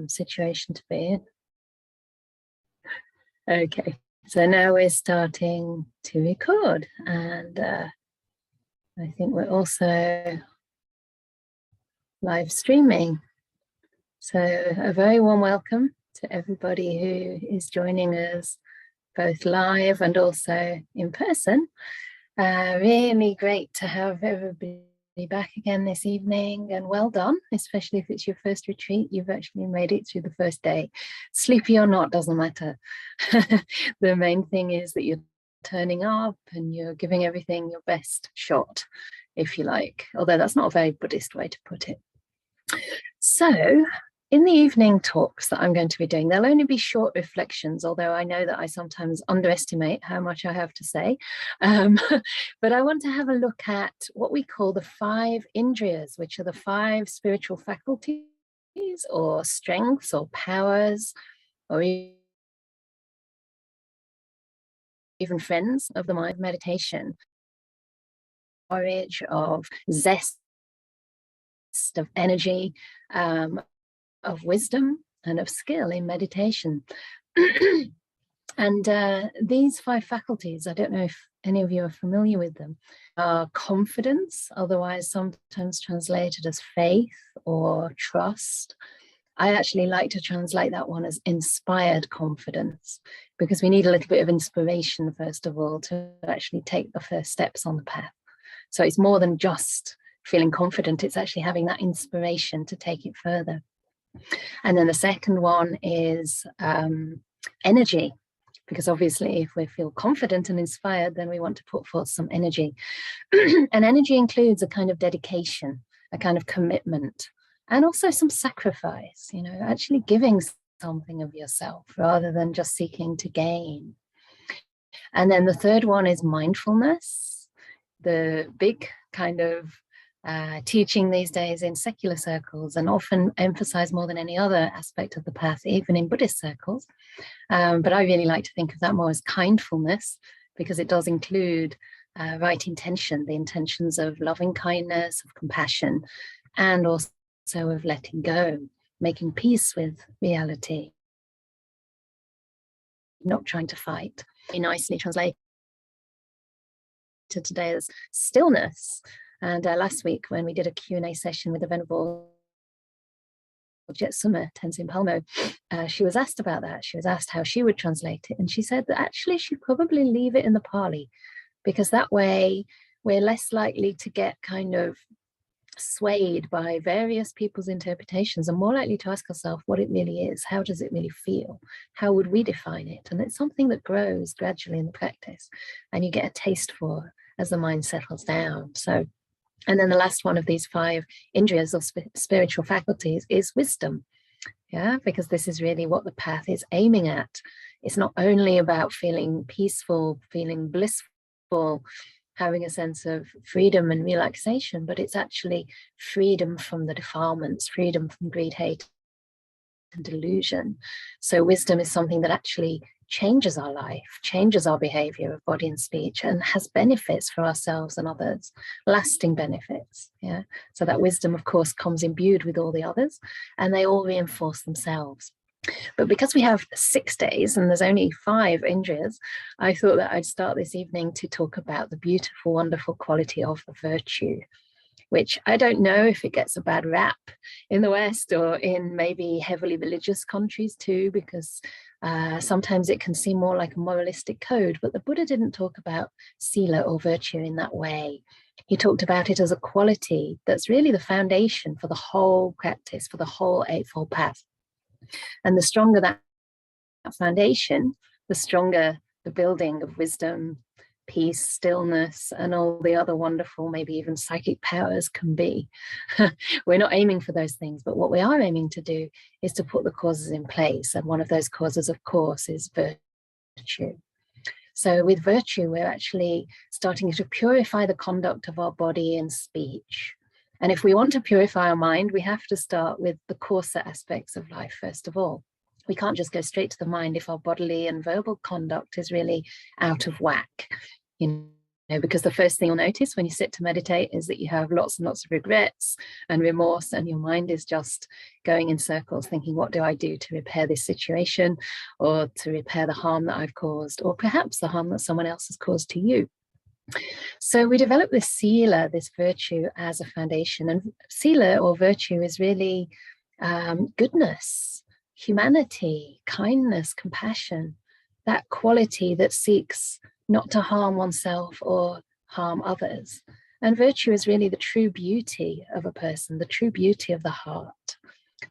situation to be in. Okay, so now we're starting to record, and I think we're also live streaming. So a very warm welcome to everybody who is joining us both live and also in person. Really great to have everybody back again this evening, and well done, especially if it's your first retreat. You've actually made it through the first day. Sleepy or not, doesn't matter. The main thing is that you're turning up and you're giving everything your best shot, if you like, although that's not a very Buddhist way to put it. So in the evening talks that I'm going to be doing, there'll only be short reflections, although I know that I sometimes underestimate how much I have to say. But I want to have a look at what we call the 5 indriyas, which are the 5 spiritual faculties or strengths or powers, or even friends of the mind meditation. Courage, of zest, of energy, of wisdom, and of skill in meditation. And these 5 faculties, I don't know if any of you are familiar with them, are confidence, otherwise sometimes translated as faith or trust. I actually like to translate that one as inspired confidence, because we need a little bit of inspiration, first of all, to actually take the first steps on the path. So it's more than just feeling confident, it's actually having that inspiration to take it further. And then the second one is energy, because obviously if we feel confident and inspired, then we want to put forth some energy. And energy includes a kind of dedication, a kind of commitment, and also some sacrifice, you know, actually giving something of yourself rather than just seeking to gain. And then the third one is mindfulness, the big kind of teaching these days in secular circles, and often emphasized more than any other aspect of the path, even in Buddhist circles. But I really like to think of that more as kindfulness, because it does include right intention, the intentions of loving kindness, of compassion, and also of letting go, making peace with reality, not trying to fight. Nicely translated today as stillness. And last week, when we did a Q&A session with the Venerable Jetsuma Tenzin Palmo, she was asked about that. She was asked how she would translate it. And she said that actually she'd probably leave it in the Pāli, because that way we're less likely to get kind of swayed by various people's interpretations, and more likely to ask ourselves what it really is. How does it really feel? How would we define it? And it's something that grows gradually in the practice, and you get a taste for as the mind settles down. So, and then the last one of these 5 indriyas or spiritual faculties is wisdom. Yeah, because this is really what the path is aiming at. It's not only about feeling peaceful, feeling blissful, having a sense of freedom and relaxation, but it's actually freedom from the defilements, freedom from greed, hate, and delusion. So wisdom is something that actually changes our life, changes our behavior of body and speech, and has benefits for ourselves and others, lasting benefits. Yeah. So that wisdom, of course, comes imbued with all the others, and they all reinforce themselves. But because we have 6 days and there's only 5 indriyas, I thought that I'd start this evening to talk about the beautiful, wonderful quality of the virtue, which I don't know if it gets a bad rap in the West or in maybe heavily religious countries too, because sometimes it can seem more like a moralistic code. But the Buddha didn't talk about sīla or virtue in that way. He talked about it as a quality that's really the foundation for the whole practice, for the whole Eightfold Path. And the stronger that foundation, the stronger the building of wisdom, peace, stillness, and all the other wonderful, maybe even psychic powers can be. We're not aiming for those things, but what we are aiming to do is to put the causes in place. And one of those causes, of course, is virtue. So with virtue, we're actually starting to purify the conduct of our body and speech. And if we want to purify our mind, we have to start with the coarser aspects of life, first of all. We can't just go straight to the mind if our bodily and verbal conduct is really out of whack. You because the first thing you'll notice when you sit to meditate is that you have lots and lots of regrets and remorse, and your mind is just going in circles thinking, what do I do to repair this situation, or to repair the harm that I've caused, or perhaps the harm that someone else has caused to you. So we developed this sīla, this virtue, as a foundation. And sīla, or virtue, is really goodness, humanity, kindness, compassion, that quality that seeks not to harm oneself or harm others. And virtue is really the true beauty of a person, the true beauty of the heart.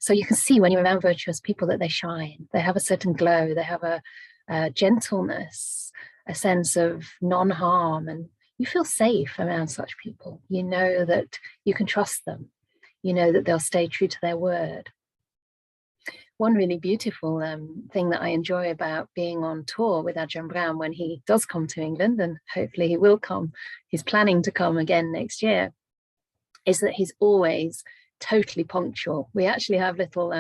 So you can see when you're around virtuous people that they shine, they have a certain glow, they have a gentleness, a sense of non-harm, and you feel safe around such people. You know that you can trust them. You know that they'll stay true to their word. One really beautiful thing that I enjoy about being on tour with Ajahn Brahm when he does come to England, and hopefully he will come, he's planning to come again next year, is that he's always totally punctual. We actually have little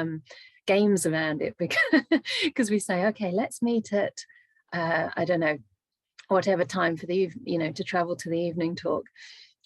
games around it because we say, okay, let's meet at, I don't know, whatever time for the, to travel to the evening talk.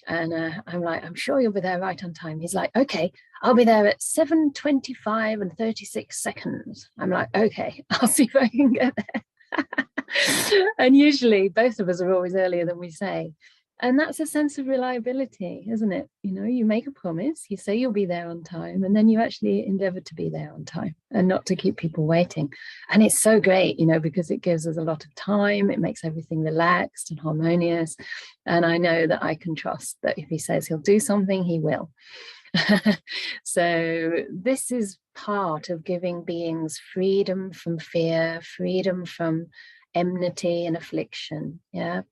And I'm like, I'm sure you'll be there right on time. He's like, okay, I'll be there at 7:25 and 36 seconds. I'm like, okay, I'll see if I can get there. And usually both of us are always earlier than we say. And that's a sense of reliability, isn't it? You make a promise, you say you'll be there on time, and then you actually endeavor to be there on time and not to keep people waiting. And it's so great, because it gives us a lot of time. It makes everything relaxed and harmonious. And I know that I can trust that if he says he'll do something, he will. So this is part of giving beings freedom from fear, freedom from enmity and affliction. Yeah.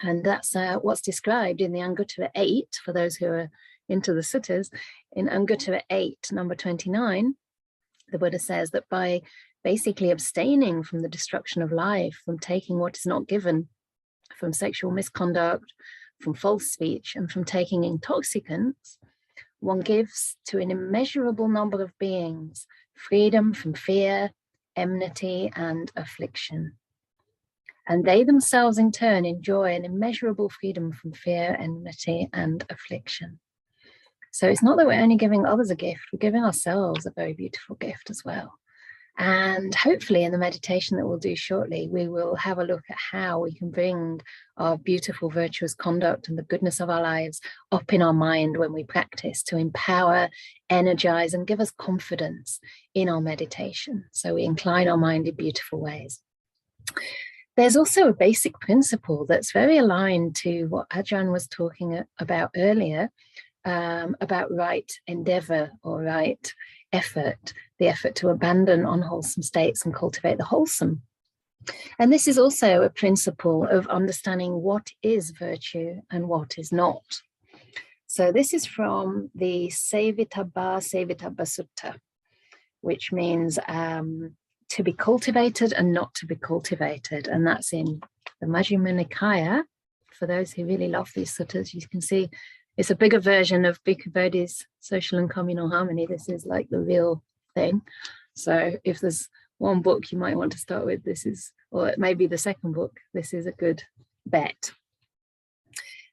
And that's what's described in the Anguttara 8, for those who are into the suttas. In Anguttara 8, number 29, the Buddha says that by basically abstaining from the destruction of life, from taking what is not given, from sexual misconduct, from false speech, and from taking intoxicants, one gives to an immeasurable number of beings freedom from fear, enmity, and affliction. And they themselves in turn enjoy an immeasurable freedom from fear, enmity, and affliction. So it's not that we're only giving others a gift, we're giving ourselves a very beautiful gift as well. And hopefully in the meditation that we'll do shortly, we will have a look at how we can bring our beautiful virtuous conduct and the goodness of our lives up in our mind when we practice, to empower, energize, and give us confidence in our meditation. So we incline our mind in beautiful ways. There's also a basic principle that's very aligned to what Ajahn was talking about earlier, about right endeavor or right effort, the effort to abandon unwholesome states and cultivate the wholesome. And this is also a principle of understanding what is virtue and what is not. So this is from the Sevittabha Sutta, which means to be cultivated and not to be cultivated. And that's in the Majjhima Nikaya. For those who really love these suttas, you can see it's a bigger version of Bhikkhu Bodhi's Social and Communal Harmony. This is like the real thing. So if there's one book you might want to start with, this is, or it may be the second book, this is a good bet.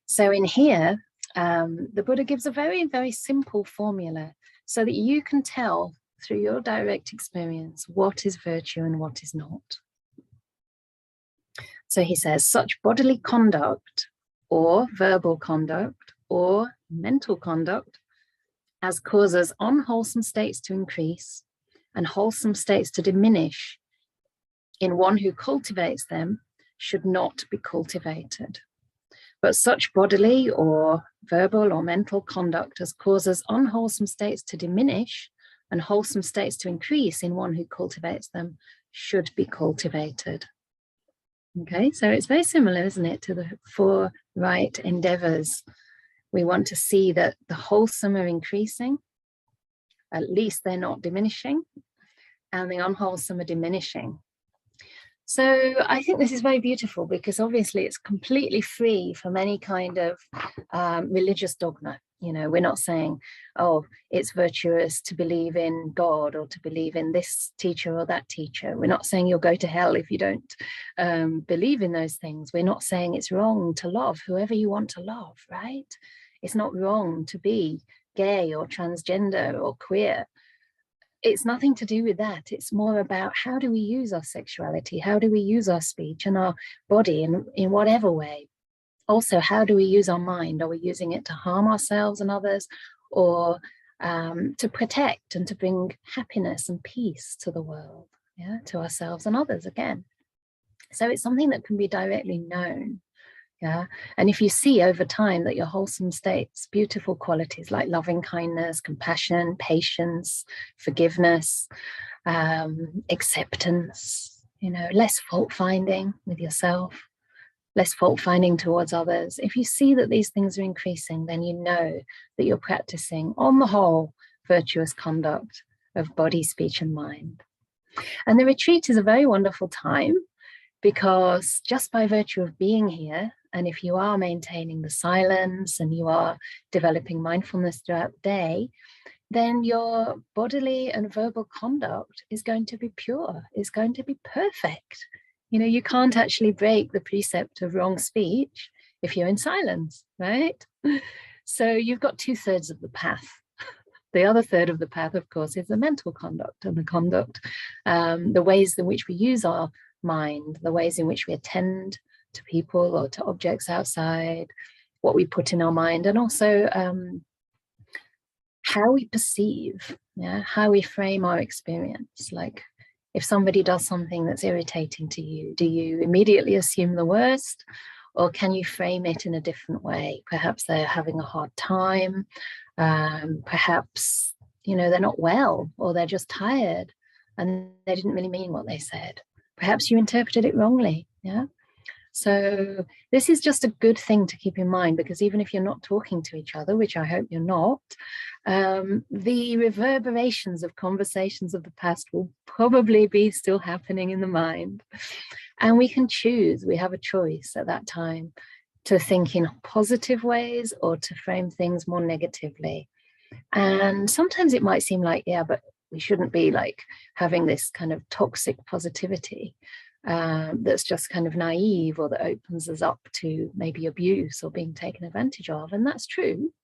So in here, the Buddha gives a very, very simple formula so that you can tell through your direct experience what is virtue and what is not. So he says, such bodily conduct or verbal conduct or mental conduct as causes unwholesome states to increase and wholesome states to diminish in one who cultivates them should not be cultivated. But such bodily or verbal or mental conduct as causes unwholesome states to diminish and wholesome states to increase in one who cultivates them should be cultivated. Okay, so it's very similar, isn't it, to the 4 right endeavors. We want to see that the wholesome are increasing, at least they're not diminishing, and the unwholesome are diminishing. So I think this is very beautiful because obviously it's completely free from any kind of religious dogma. You know, we're not saying, oh, it's virtuous to believe in God or to believe in this teacher or that teacher. We're not saying you'll go to hell if you don't believe in those things. We're not saying it's wrong to love whoever you want to love, right? It's not wrong to be gay or transgender or queer. It's nothing to do with that. It's more about how do we use our sexuality? How do we use our speech and our body in whatever way? Also, how do we use our mind? Are we using it to harm ourselves and others, or to protect and to bring happiness and peace to the world, yeah, to ourselves and others again? So it's something that can be directly known, yeah. And if you see over time that your wholesome states, beautiful qualities like loving kindness, compassion, patience, forgiveness, acceptance, you know, less fault finding with yourself, less fault finding towards others. If you see that these things are increasing, then you know that you're practicing, on the whole, virtuous conduct of body, speech, and mind. And the retreat is a very wonderful time, because just by virtue of being here, and if you are maintaining the silence and you are developing mindfulness throughout the day, then your bodily and verbal conduct is going to be pure, is going to be perfect. You know, you can't actually break the precept of wrong speech if you're in silence, right? So you've got 2/3 of the path. The other third of the path, of course, is the mental conduct and the conduct, the ways in which we use our mind, the ways in which we attend to people or to objects outside, what we put in our mind, and also how we perceive, yeah, how we frame our experience. Like, if somebody does something that's irritating to you, do you immediately assume the worst, or can you frame it in a different way? Perhaps they're having a hard time, perhaps, you know, they're not well, or they're just tired and they didn't really mean what they said. Perhaps you interpreted it wrongly, yeah? So this is just a good thing to keep in mind, because even if you're not talking to each other, which I hope you're not, the reverberations of conversations of the past will probably be still happening in the mind. And we can choose, we have a choice at that time to think in positive ways or to frame things more negatively. And sometimes it might seem like, yeah, but we shouldn't be like having this kind of toxic positivity that's just kind of naive, or that opens us up to maybe abuse or being taken advantage of. And that's true,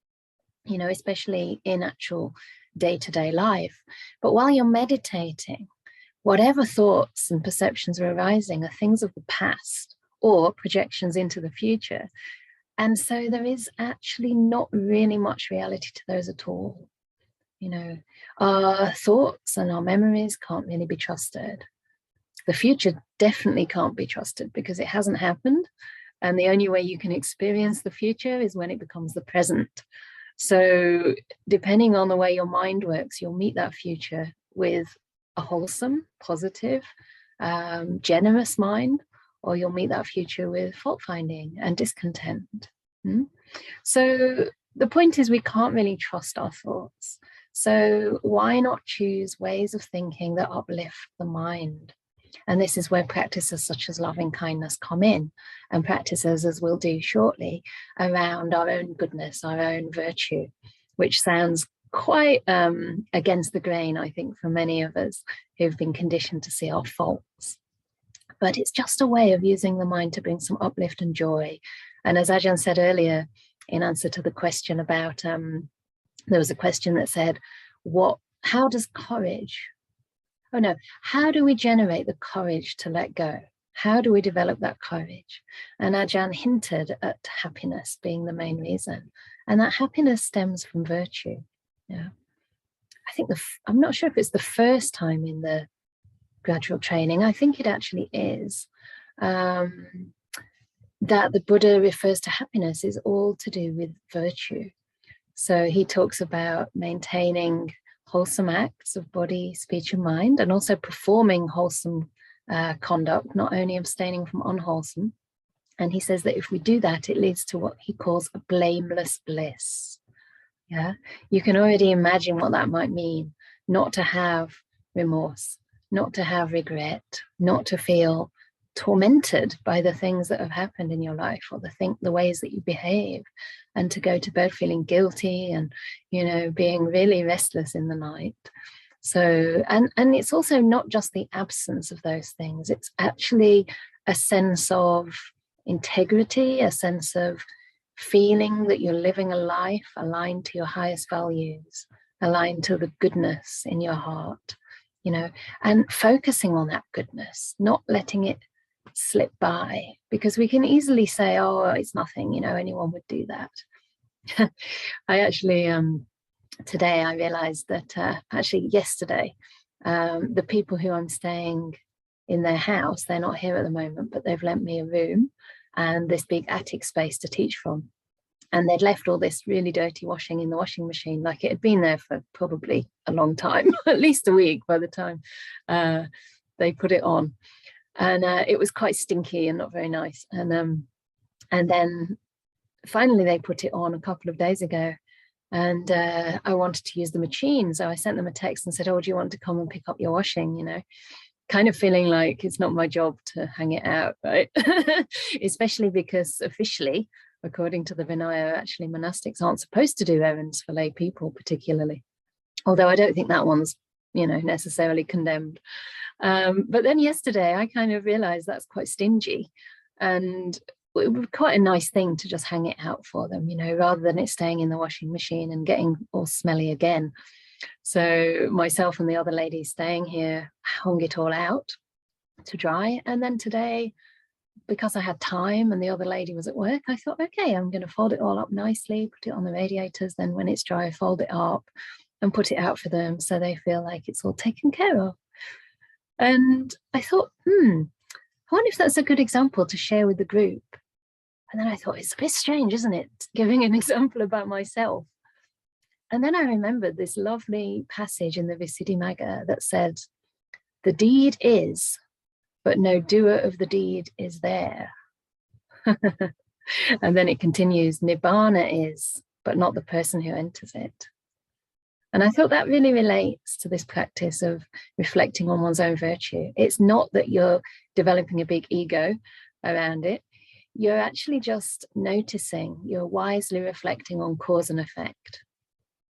you know, especially in actual day-to-day life. But while you're meditating, whatever thoughts and perceptions are arising are things of the past or projections into the future. And so there is actually not really much reality to those at all. You know, our thoughts and our memories can't really be trusted. The future definitely can't be trusted because it hasn't happened. And the only way you can experience the future is when it becomes the present. So depending on the way your mind works, you'll meet that future with a wholesome, positive, generous mind, or you'll meet that future with fault finding and discontent. So the point is, we can't really trust our thoughts. So why not choose ways of thinking that uplift the mind? And this is where practices such as loving kindness come in, and practices, as we'll do shortly, around our own goodness, our own virtue, which sounds quite against the grain, I think, for many of us who've been conditioned to see our faults. But it's just a way of using the mind to bring some uplift and joy. And as Ajahn said earlier, in answer to the question about, there was a question that said, how does courage, how do we generate the courage to let go? How do we develop that courage? And Ajahn hinted at happiness being the main reason. And that happiness stems from virtue. Yeah, I think I'm not sure if it's the first time in the gradual training, I think it actually is, that the Buddha refers to happiness is all to do with virtue. So he talks about maintaining wholesome acts of body, speech, and mind, and also performing wholesome conduct, not only abstaining from unwholesome. And he says that if we do that, it leads to what he calls a blameless bliss. Yeah, you can already imagine what that might mean, not to have remorse, not to have regret, not to feel tormented by the things that have happened in your life, or the ways that you behave, and to go to bed feeling guilty and, you know, being really restless in the night. So, and it's also not just the absence of those things, it's actually a sense of integrity, a sense of feeling that you're living a life aligned to your highest values, aligned to the goodness in your heart, you know, and focusing on that goodness, not letting it slip by, because we can easily say, oh, it's nothing, you know, anyone would do that. I actually today I realized that actually yesterday the people who I'm staying in their house, they're not here at the moment, but they've lent me a room and this big attic space to teach from, and they'd left all this really dirty washing in the washing machine, like it had been there for probably a long time, at least a week by the time they put it on. And it was quite stinky and not very nice. And then finally they put it on a couple of days ago, and I wanted to use the machine. So I sent them a text and said, oh, do you want to come and pick up your washing? You know, kind of feeling like it's not my job to hang it out, right? Especially because officially, according to the Vinaya, actually monastics aren't supposed to do errands for lay people particularly. Although I don't think that one's, you know, necessarily condemned. But then yesterday I kind of realized that's quite stingy, and it was quite a nice thing to just hang it out for them, you know, rather than it staying in the washing machine and getting all smelly again. So myself and the other lady staying here hung it all out to dry. And then today, because I had time and the other lady was at work, I thought, okay, I'm going to fold it all up nicely, put it on the radiators, then when it's dry, fold it up and put it out for them so they feel like it's all taken care of. And I thought, I wonder if that's a good example to share with the group. And then I thought, it's a bit strange, isn't it, giving an example about myself? And then I remembered this lovely passage in the Visuddhimagga that said, the deed is, but no doer of the deed is there. And then it continues, Nibbana is, but not the person who enters it. And I thought that really relates to this practice of reflecting on one's own virtue. It's not that you're developing a big ego around it. You're actually just noticing, you're wisely reflecting on cause and effect.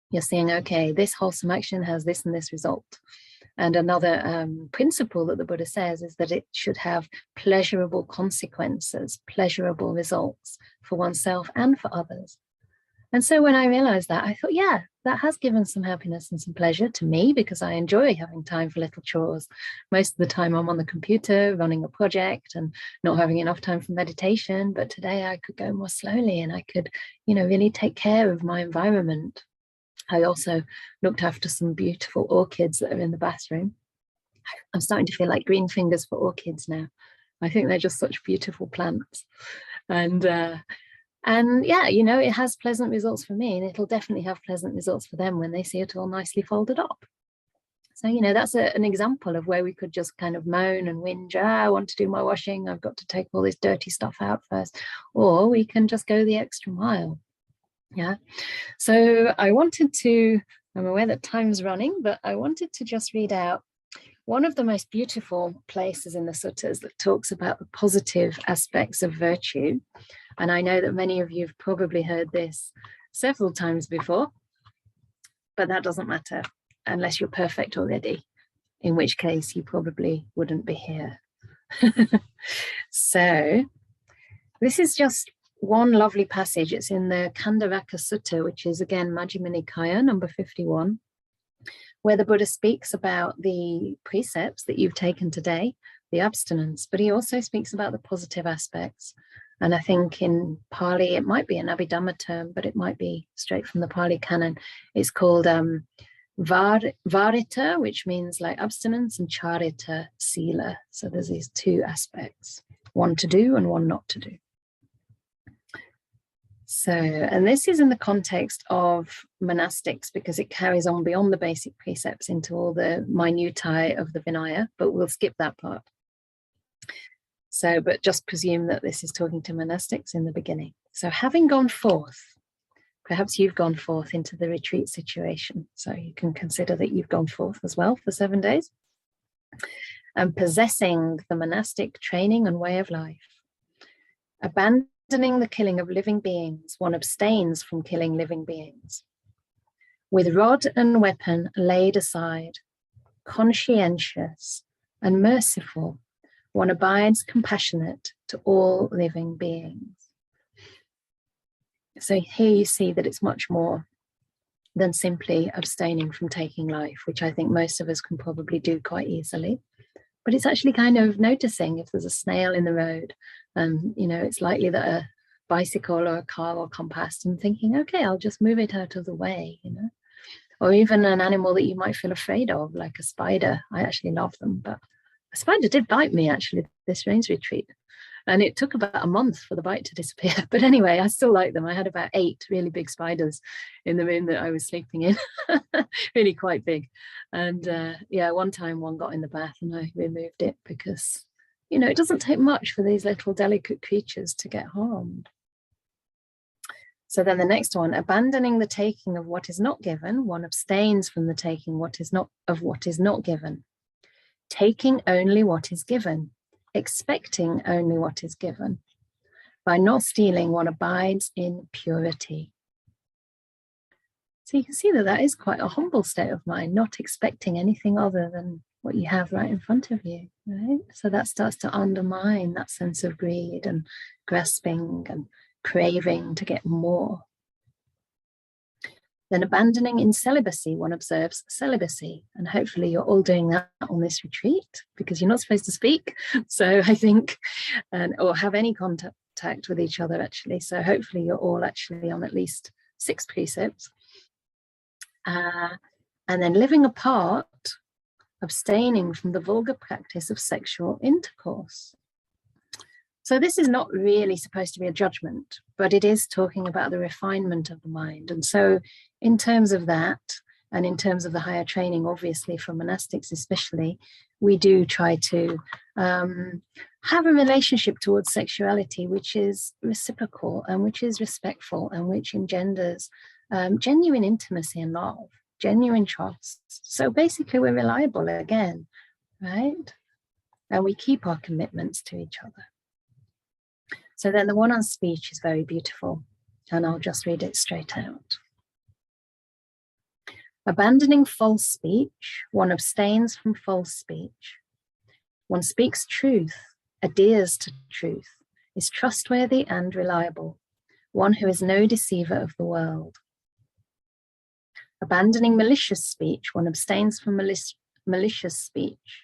You're saying, okay, this wholesome action has this and this result. And another principle that the Buddha says is that it should have pleasurable consequences, pleasurable results for oneself and for others. And so when I realized that, I thought, yeah, that has given some happiness and some pleasure to me, because I enjoy having time for little chores. Most of the time I'm on the computer running a project and not having enough time for meditation. But today I could go more slowly and I could, you know, really take care of my environment. I also looked after some beautiful orchids that are in the bathroom. I'm starting to feel like green fingers for orchids now. I think they're just such beautiful plants. And yeah, you know, it has pleasant results for me, and it'll definitely have pleasant results for them when they see it all nicely folded up. So, you know, that's an example of where we could just kind of moan and whinge, I want to do my washing, I've got to take all this dirty stuff out first. Or we can just go the extra mile. Yeah. So I wanted to, I'm aware that time's running, but I wanted to just read out one of the most beautiful places in the suttas that talks about the positive aspects of virtue. And I know that many of you have probably heard this several times before, but that doesn't matter unless you're perfect already, in which case you probably wouldn't be here. So this is just one lovely passage. It's in the Khandavaka Sutta, which is again Majjhima Nikaya, number 51, where the Buddha speaks about the precepts that you've taken today, the abstinence, but he also speaks about the positive aspects. And I think in Pāli, it might be an Abhidhamma term, but it might be straight from the Pāli canon. It's called Varita, which means like abstinence, and Charita, Sila. So there's these two aspects, one to do and one not to do. So, and this is in the context of monastics, because it carries on beyond the basic precepts into all the minutiae of the Vinaya, but we'll skip that part. So, but just presume that this is talking to monastics in the beginning. So having gone forth, perhaps you've gone forth into the retreat situation. So you can consider that you've gone forth as well for 7 days. and possessing the monastic training and way of life. Abandoning the killing of living beings, one abstains from killing living beings. With rod and weapon laid aside, conscientious and merciful, one abides compassionate to all living beings. So here you see that it's much more than simply abstaining from taking life, which I think most of us can probably do quite easily. But it's actually kind of noticing if there's a snail in the road, and it's likely that a bicycle or a car will come past, and thinking, okay, I'll just move it out of the way, or even an animal that you might feel afraid of, like a spider. I actually love them, but a spider did bite me actually this rains retreat, and it took about a month for the bite to disappear. But anyway, I still like them. I had about 8 really big spiders in the room that I was sleeping in, really quite big. And yeah, one time one got in the bath and I removed it because, it doesn't take much for these little delicate creatures to get harmed. So then the next one, abandoning the taking of what is not given, one abstains from the taking what is not given. Taking only what is given, expecting only what is given. By not stealing, one abides in purity. So you can see that that is quite a humble state of mind, not expecting anything other than what you have right in front of you, right? So that starts to undermine that sense of greed and grasping and craving to get more. Then abandoning in celibacy, one observes celibacy. And hopefully you're all doing that on this retreat, because you're not supposed to speak. So I think, or have any contact with each other actually. So hopefully you're all actually on at least 6 precepts. And then living apart, abstaining from the vulgar practice of sexual intercourse. So this is not really supposed to be a judgment, but it is talking about the refinement of the mind. And so in terms of that, and in terms of the higher training, obviously for monastics especially, we do try to have a relationship towards sexuality which is reciprocal and which is respectful and which engenders genuine intimacy and love, genuine trust. So basically we're reliable again, right? And we keep our commitments to each other. So then the one on speech is very beautiful, and I'll just read it straight out. Abandoning false speech, one abstains from false speech. One speaks truth, adheres to truth, is trustworthy and reliable, one who is no deceiver of the world. Abandoning malicious speech, one abstains from malicious speech.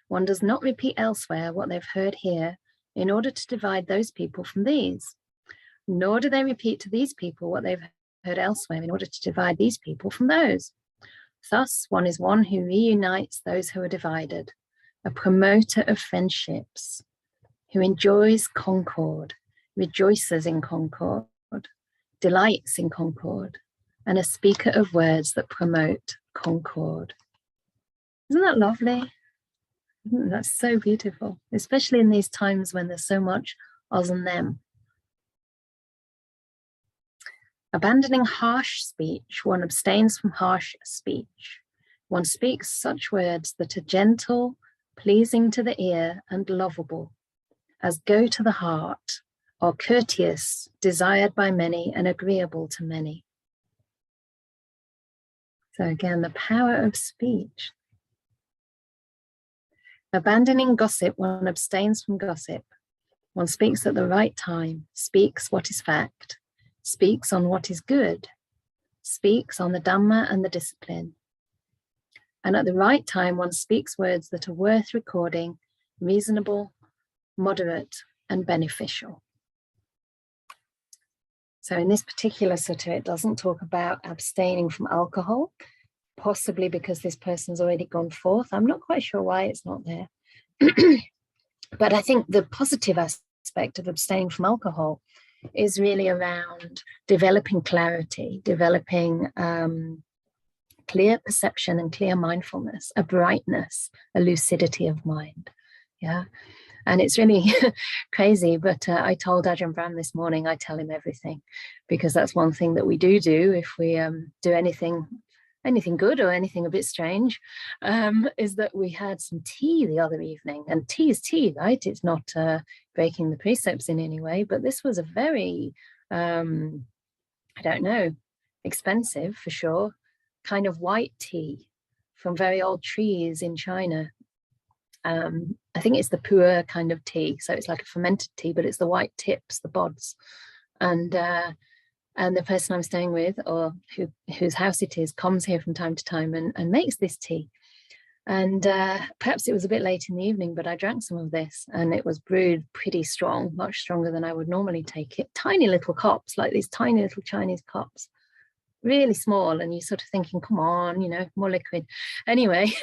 One does not repeat elsewhere what they've heard here in order to divide those people from these, nor do they repeat to these people what they've heard elsewhere in order to divide these people from those. Thus, one is one who reunites those who are divided, a promoter of friendships, who enjoys concord, rejoices in concord, delights in concord, and a speaker of words that promote concord. Isn't that lovely? That's so beautiful, especially in these times when there's so much us and them. Abandoning harsh speech, one abstains from harsh speech. One speaks such words that are gentle, pleasing to the ear, and lovable, as go to the heart, are courteous, desired by many, and agreeable to many. So again, the power of speech. Abandoning gossip, one abstains from gossip. One speaks at the right time, speaks what is fact, speaks on what is good, speaks on the Dhamma and the discipline. And at the right time, one speaks words that are worth recording, reasonable, moderate, and beneficial. So in this particular sutta, it doesn't talk about abstaining from alcohol, possibly because this person's already gone forth. I'm not quite sure why it's not there. But I think the positive aspect of abstaining from alcohol is really around developing clarity, developing clear perception and clear mindfulness, a brightness, a lucidity of mind. Yeah. And it's really crazy, but I told Ajahn Brahm this morning, I tell him everything, because that's one thing that we do if we do anything anything good or anything a bit strange, is that we had some tea the other evening. And tea is tea, right? It's not breaking the precepts in any way, but this was a very, I don't know, expensive for sure, kind of white tea from very old trees in China. I think it's the pu'er kind of tea. So it's like a fermented tea, but it's the white tips, the pods. And the person I'm staying with, or whose house it is, comes here from time to time and makes this tea. And perhaps it was a bit late in the evening, but I drank some of this, and it was brewed pretty strong, much stronger than I would normally take it. Tiny little cups, like these tiny little Chinese cups, really small. And you're sort of thinking, come on, you know, more liquid. Anyway,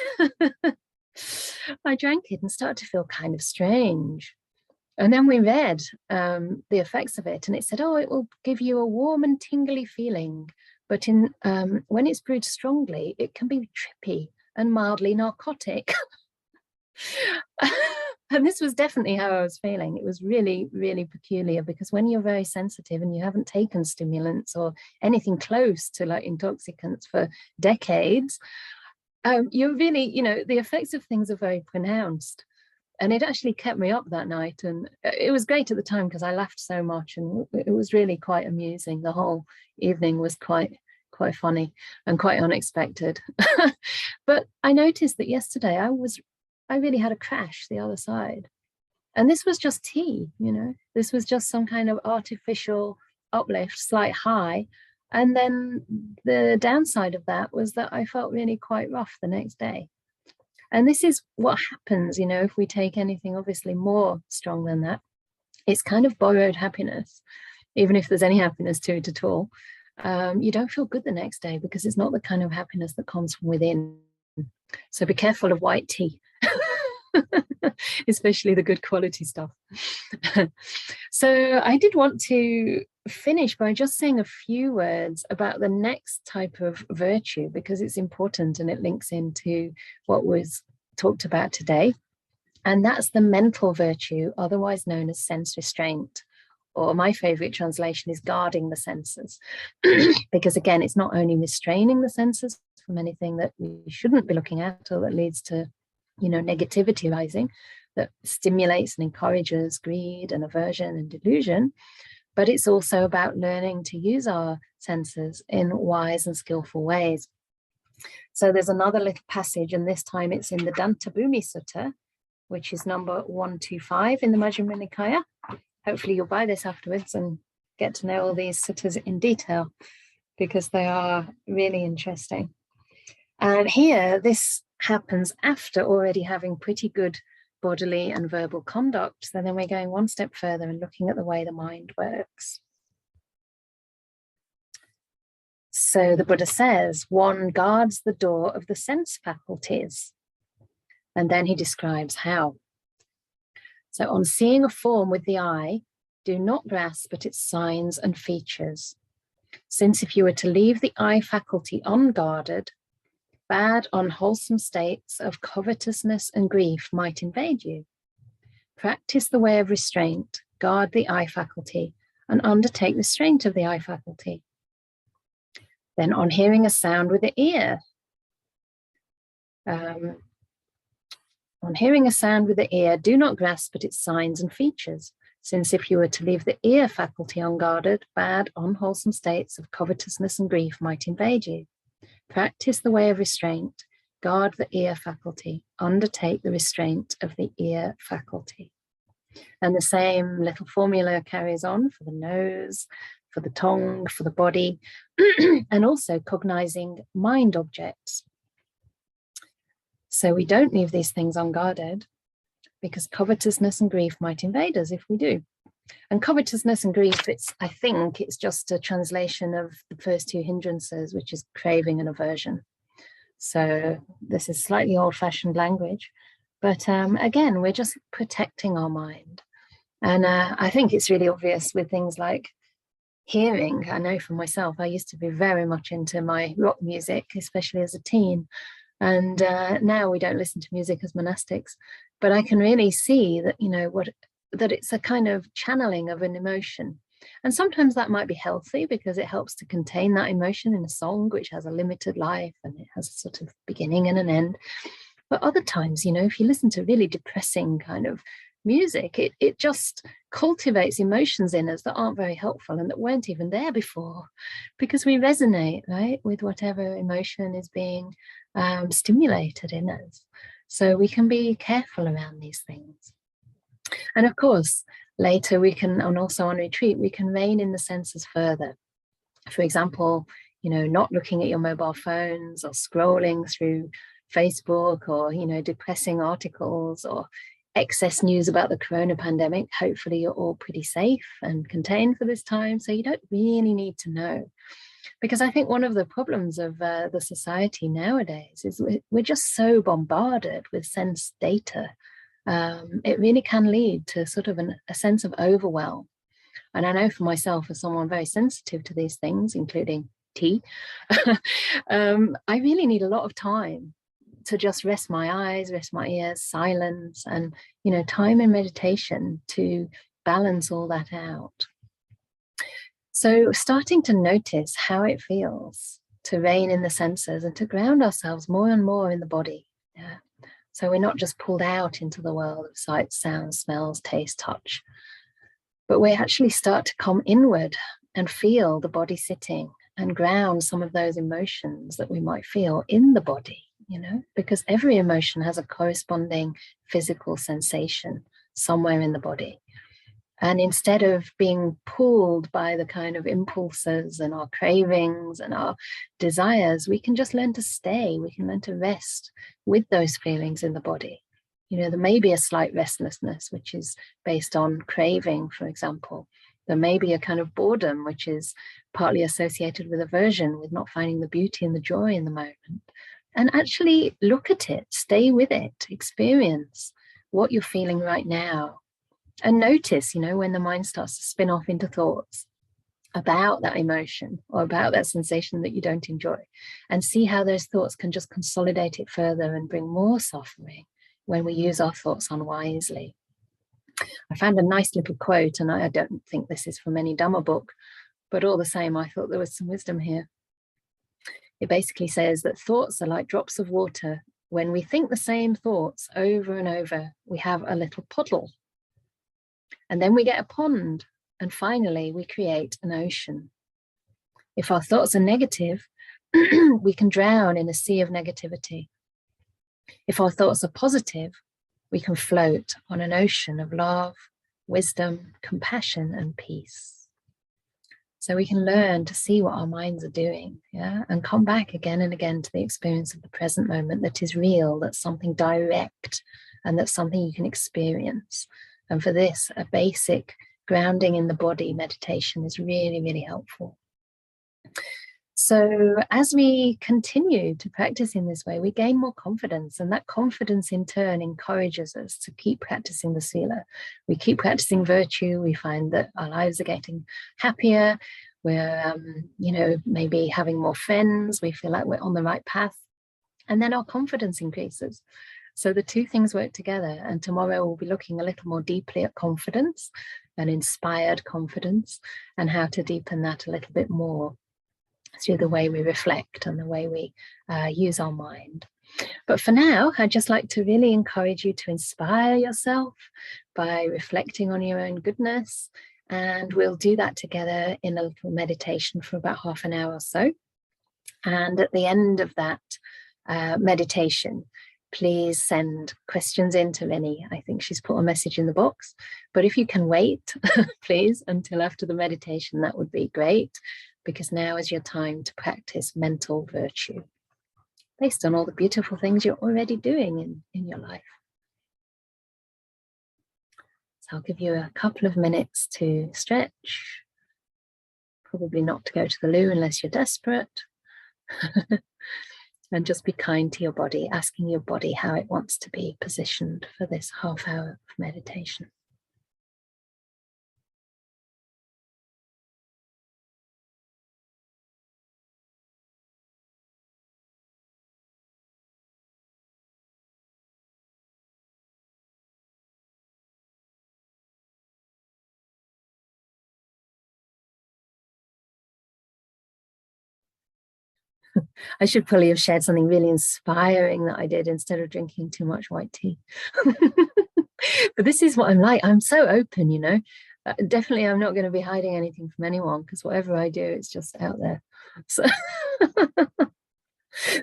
I drank it and started to feel kind of strange. And then we read the effects of it, and it said, oh, it will give you a warm and tingly feeling. But when it's brewed strongly, it can be trippy and mildly narcotic. And this was definitely how I was feeling. It was really, really peculiar, because when you're very sensitive and you haven't taken stimulants or anything close to like intoxicants for decades, you're really, you know, the effects of things are very pronounced. And it actually kept me up that night. And it was great at the time because I laughed so much, and it was really quite amusing. The whole evening was quite funny and quite unexpected. But I noticed that yesterday I really had a crash the other side. And this was just tea, you know, this was just some kind of artificial uplift, slight high. And then the downside of that was that I felt really quite rough the next day. And this is what happens, you know, if we take anything obviously more strong than that. It's kind of borrowed happiness, even if there's any happiness to it at all. You don't feel good the next day because it's not the kind of happiness that comes from within. So be careful of white tea, especially the good quality stuff. So I did want to finish by just saying a few words about the next type of virtue, because it's important and it links into what was talked about today. And that's the mental virtue, otherwise known as sense restraint, or my favorite translation is guarding the senses. Because again, it's not only restraining the senses from anything that we shouldn't be looking at or that leads to, you know, negativity rising, that stimulates and encourages greed and aversion and delusion, but it's also about learning to use our senses in wise and skillful ways. So there's another little passage, and this time it's in the Dantabhumi Sutta, which is number 125 in the Majjhima Nikaya. Hopefully you'll buy this afterwards and get to know all these suttas in detail, because they are really interesting. And here, this happens after already having pretty good bodily and verbal conduct. So then we're going one step further and looking at the way the mind works. So the Buddha says, one guards the door of the sense faculties. And then he describes how. So on seeing a form with the eye, do not grasp at its signs and features. Since if you were to leave the eye faculty unguarded, bad, unwholesome states of covetousness and grief might invade you. Practice the way of restraint, guard the eye faculty, and undertake restraint of the eye faculty. Then on hearing a sound with the ear, on hearing a sound with the ear, do not grasp at its signs and features, since if you were to leave the ear faculty unguarded, bad, unwholesome states of covetousness and grief might invade you. Practice the way of restraint, guard the ear faculty, undertake the restraint of the ear faculty. And the same little formula carries on for the nose, for the tongue, for the body, and also cognizing mind objects. So we don't leave these things unguarded, because covetousness and grief might invade us if we do. And covetousness and grief, I think it's just a translation of the first two hindrances, which is craving and aversion. So this is slightly old-fashioned language, but again, we're just protecting our mind. And I think it's really obvious with things like hearing. I know for myself, I used to be very much into my rock music, especially as a teen. And now we don't listen to music as monastics, but I can really see that, you know, that it's a kind of channeling of an emotion. And sometimes that might be healthy because it helps to contain that emotion in a song which has a limited life and it has a sort of beginning and an end. But other times, you know, if you listen to really depressing kind of music, it just cultivates emotions in us that aren't very helpful and that weren't even there before, because we resonate, right, with whatever emotion is being stimulated in us. So we can be careful around these things. And of course, later we can, and also on retreat, we can rein in the senses further. For example, you know, not looking at your mobile phones or scrolling through Facebook or, you know, depressing articles or excess news about the corona pandemic. Hopefully you're all pretty safe and contained for this time, so you don't really need to know. Because I think one of the problems of the society nowadays is we're just so bombarded with sense data. It really can lead to sort of a sense of overwhelm. And I know for myself, as someone very sensitive to these things, including tea, I really need a lot of time to just rest my eyes, rest my ears, silence, and, you know, time in meditation to balance all that out. So starting to notice how it feels to rein in the senses and to ground ourselves more and more in the body. Yeah. So we're not just pulled out into the world of sights, sounds, smells, taste, touch, but we actually start to come inward and feel the body sitting and ground some of those emotions that we might feel in the body, you know, because every emotion has a corresponding physical sensation somewhere in the body. And instead of being pulled by the kind of impulses and our cravings and our desires, we can just learn to stay, we can learn to rest with those feelings in the body. You know, there may be a slight restlessness, which is based on craving, for example. There may be a kind of boredom, which is partly associated with aversion, with not finding the beauty and the joy in the moment. And actually look at it, stay with it, experience what you're feeling right now. And notice, you know, when the mind starts to spin off into thoughts about that emotion or about that sensation that you don't enjoy, and see how those thoughts can just consolidate it further and bring more suffering when we use our thoughts unwisely. I found a nice little quote, and I don't think this is from any Dhamma book, but all the same, I thought there was some wisdom here. It basically says that thoughts are like drops of water. When we think the same thoughts over and over, we have a little puddle. And then we get a pond, and finally we create an ocean. If our thoughts are negative, we can drown in a sea of negativity. If our thoughts are positive, we can float on an ocean of love, wisdom, compassion, and peace. So we can learn to see what our minds are doing, yeah, and come back again and again to the experience of the present moment that is real, that's something direct, and that's something you can experience. And for this, a basic grounding in the body meditation is really, really helpful. So as we continue to practice in this way, we gain more confidence, and that confidence in turn encourages us to keep practicing the Sila. We keep practicing virtue. We find that our lives are getting happier. We're, you know, maybe having more friends. We feel like we're on the right path. And then our confidence increases. So the two things work together, and tomorrow we'll be looking a little more deeply at confidence and inspired confidence and how to deepen that a little bit more through the way we reflect and the way we use our mind. But for now, I'd just like to really encourage you to inspire yourself by reflecting on your own goodness, and we'll do that together in a little meditation for about half an hour or so. And at the end of that meditation, please send questions in to Lenny. I think she's put a message in the box, but if you can wait, please, until after the meditation, that would be great, because now is your time to practice mental virtue based on all the beautiful things you're already doing in your life. So I'll give you a couple of minutes to stretch, probably not to go to the loo unless you're desperate. And just be kind to your body, asking your body how it wants to be positioned for this half hour of meditation. I should probably have shared something really inspiring that I did instead of drinking too much white tea. But this is what I'm like. I'm so open, you know. Definitely, I'm not going to be hiding anything from anyone, because whatever I do, it's just out there. So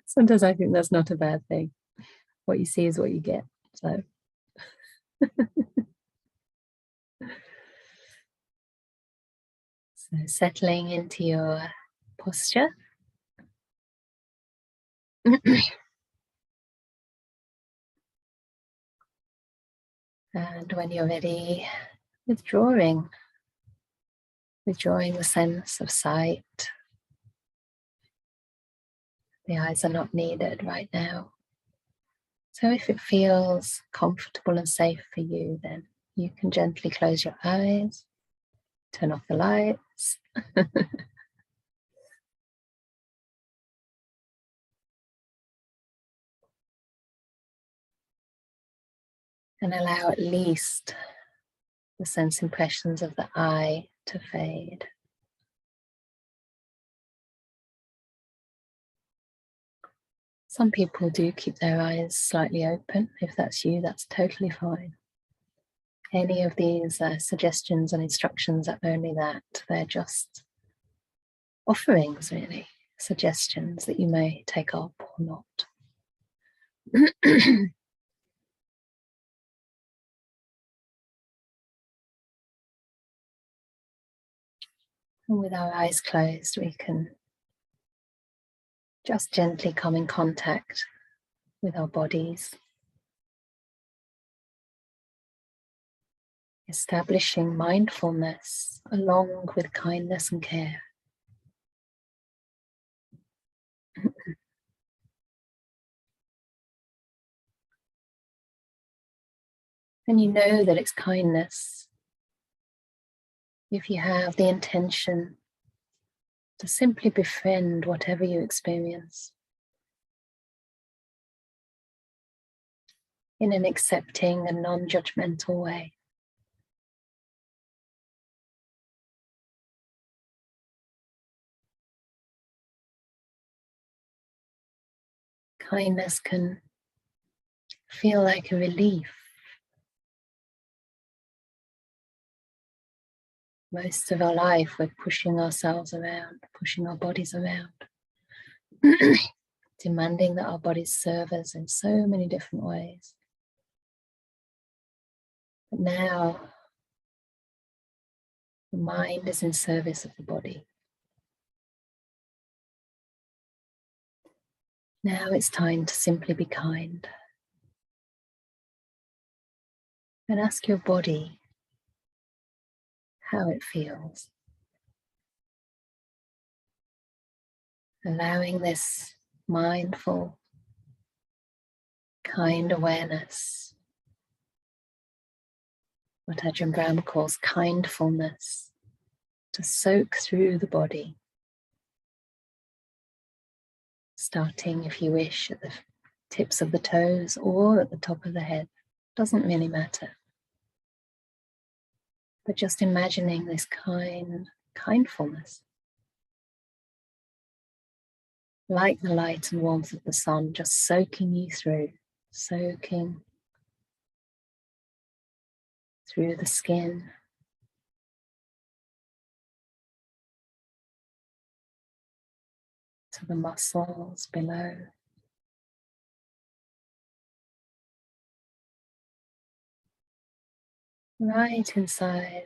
sometimes I think that's not a bad thing. What you see is what you get. So. So settling into your posture. And when you're ready, withdrawing the sense of sight. The eyes are not needed right now. So if it feels comfortable and safe for you, then you can gently close your eyes, turn off the lights. And allow at least the sense impressions of the eye to fade. Some people do keep their eyes slightly open. If that's you, that's totally fine. Any of these suggestions and instructions are only that. They're just offerings, really. Suggestions that you may take up or not. And with our eyes closed, we can just gently come in contact with our bodies, establishing mindfulness along with kindness and care. And you know that it's kindness if you have the intention to simply befriend whatever you experience in an accepting and non-judgmental way. Kindness can feel like a relief. Most of our life, we're pushing ourselves around, pushing our bodies around, demanding that our bodies serve us in so many different ways. But now, the mind is in service of the body. Now it's time to simply be kind. And ask your body how it feels. Allowing this mindful, kind awareness, what Ajahn Brahm calls kindfulness, to soak through the body. Starting, if you wish, at the tips of the toes or at the top of the head. Doesn't really matter. But just imagining this kindfulness, like the light and warmth of the sun, just soaking you through, soaking through the skin, to the muscles below, right inside,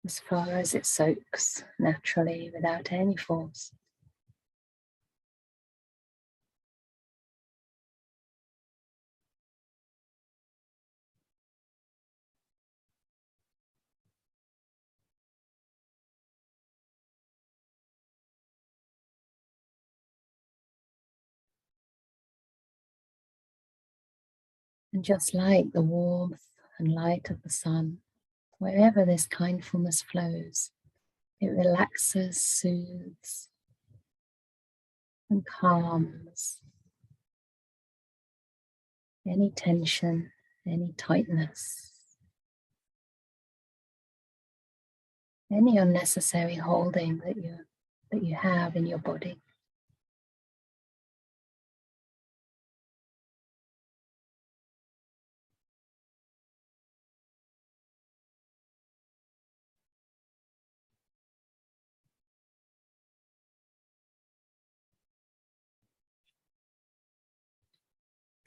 as far as it soaks naturally without any force. And just like the warmth and light of the sun, wherever this kindfulness flows, it relaxes, soothes, and calms any tension, any tightness. any unnecessary holding that you have in your body.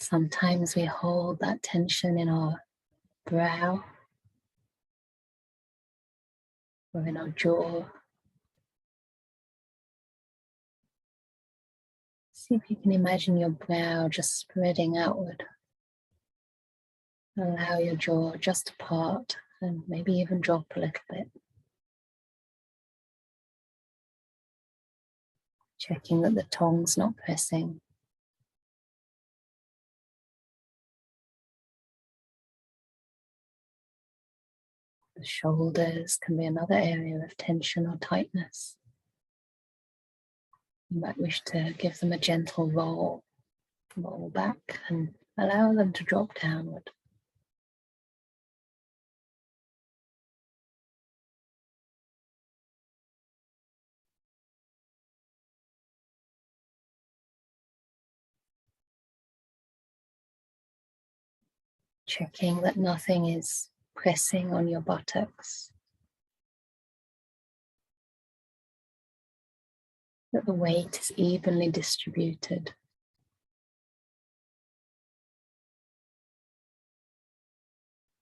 Sometimes we hold that tension in our brow or in our jaw. See if you can imagine your brow just spreading outward. Allow your jaw just to part and maybe even drop a little bit. Checking that the tongue's not pressing. The shoulders can be another area of tension or tightness. You might wish to give them a gentle roll back and allow them to drop downward. Checking that nothing is pressing on your buttocks. That the weight is evenly distributed.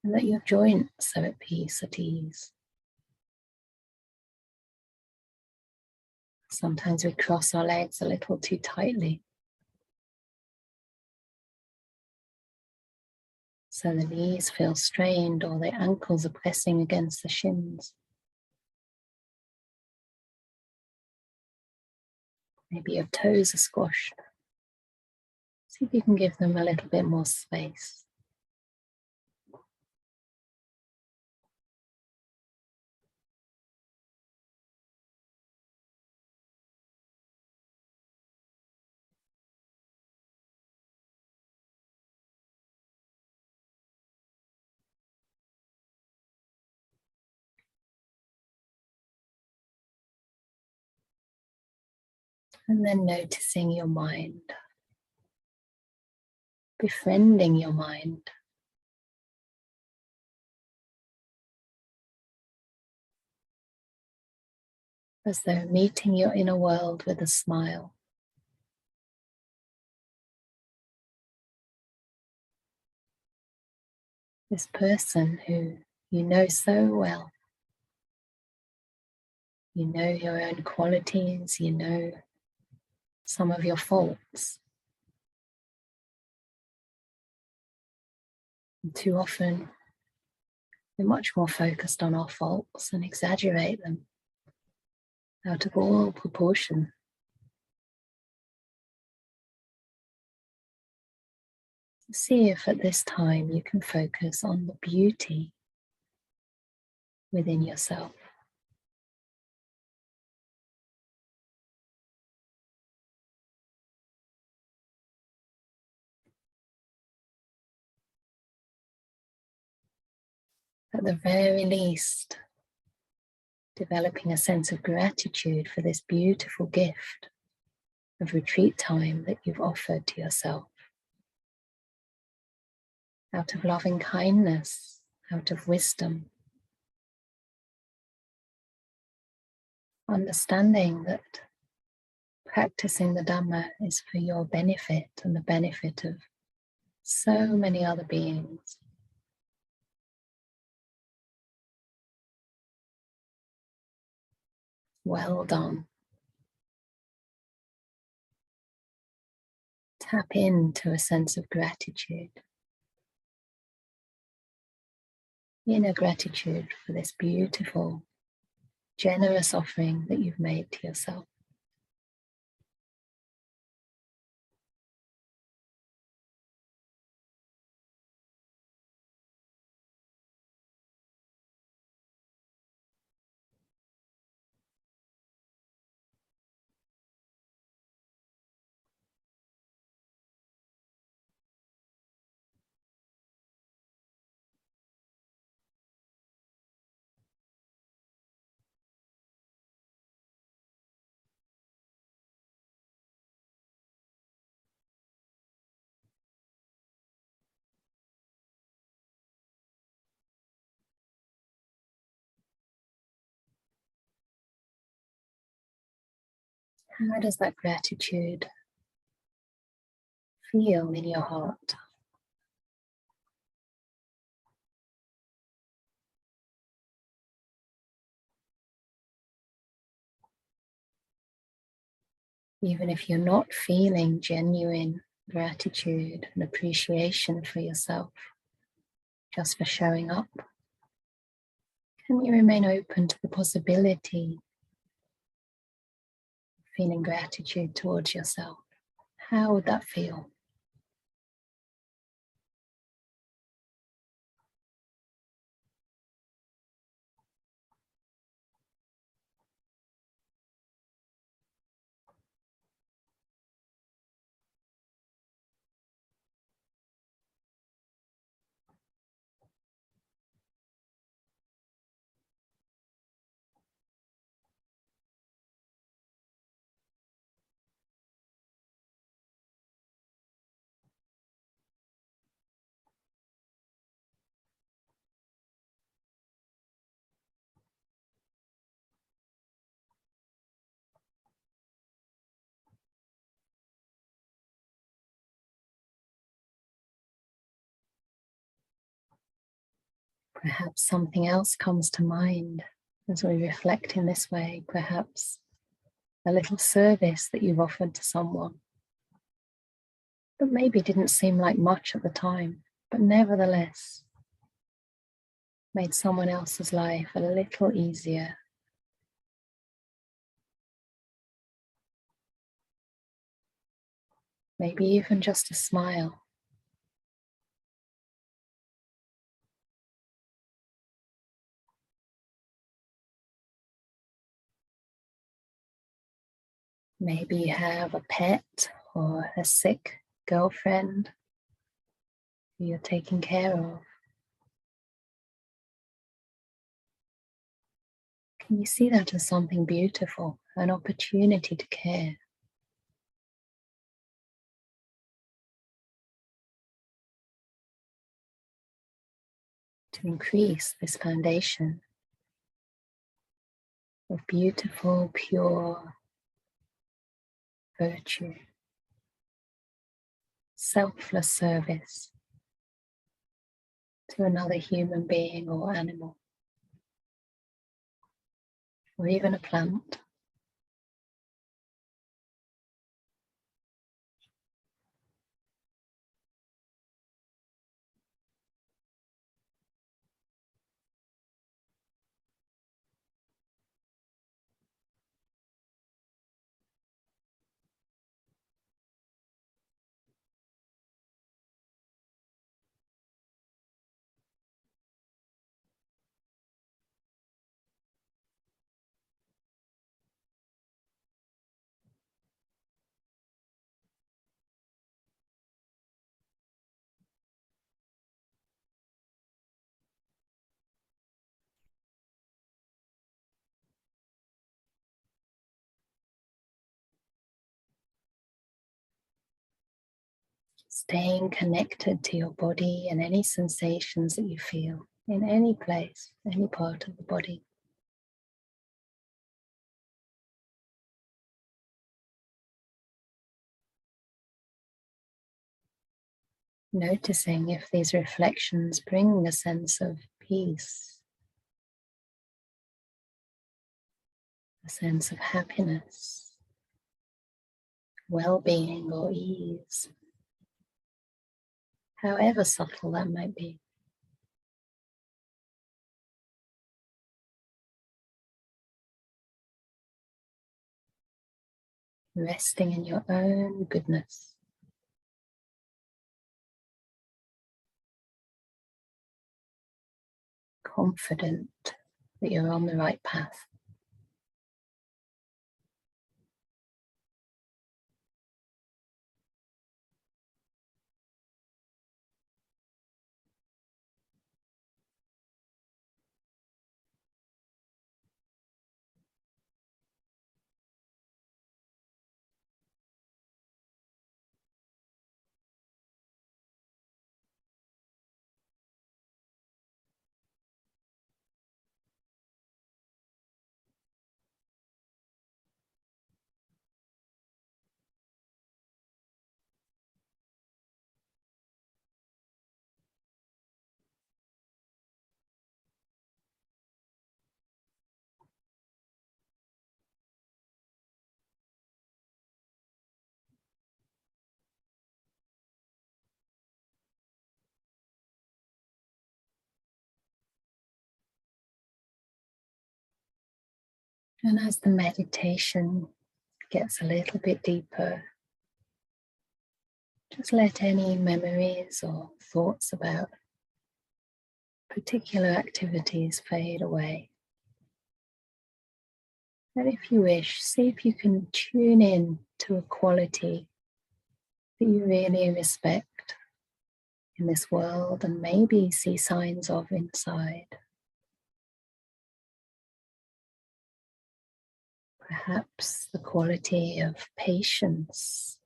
And that your joints are at peace, at ease. Sometimes we cross our legs a little too tightly. So the knees feel strained or the ankles are pressing against the shins. Maybe your toes are squashed. See if you can give them a little bit more space. And then noticing your mind, befriending your mind. As though meeting your inner world with a smile. This person who you know so well. You know your own qualities, you know some of your faults. And too often, we're much more focused on our faults and exaggerate them out of all proportion. See if at this time you can focus on the beauty within yourself. At the very least, developing a sense of gratitude for this beautiful gift of retreat time that you've offered to yourself. Out of loving kindness, out of wisdom. Understanding that practicing the Dhamma is for your benefit and the benefit of so many other beings. Well done. Tap into a sense of gratitude. Inner gratitude for this beautiful, generous offering that you've made to yourself. How does that gratitude feel in your heart? Even if you're not feeling genuine gratitude and appreciation for yourself, just for showing up, can you remain open to the possibility of feeling gratitude towards yourself? How would that feel? Perhaps something else comes to mind as we reflect in this way. Perhaps a little service that you've offered to someone that maybe didn't seem like much at the time, but nevertheless made someone else's life a little easier. Maybe even just a smile. Maybe you have a pet or a sick girlfriend who you're taking care of. Can you see that as something beautiful, an opportunity to care? To increase this foundation of beautiful, pure virtue, selfless service to another human being or animal, or even a plant. Staying connected to your body and any sensations that you feel in any place, any part of the body. Noticing if these reflections bring a sense of peace, a sense of happiness, well-being or ease, however subtle that might be. Resting in your own goodness. Confident that you're on the right path. And as the meditation gets a little bit deeper, just let any memories or thoughts about particular activities fade away. And if you wish, see if you can tune in to a quality that you really respect in this world and maybe see signs of inside. Perhaps the quality of patience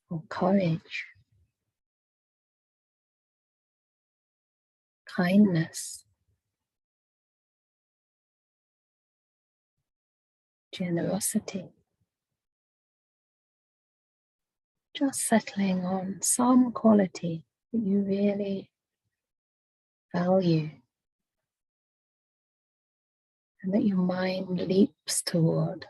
or courage, kindness, generosity. Just settling on some quality that you really value and that your mind leaps toward.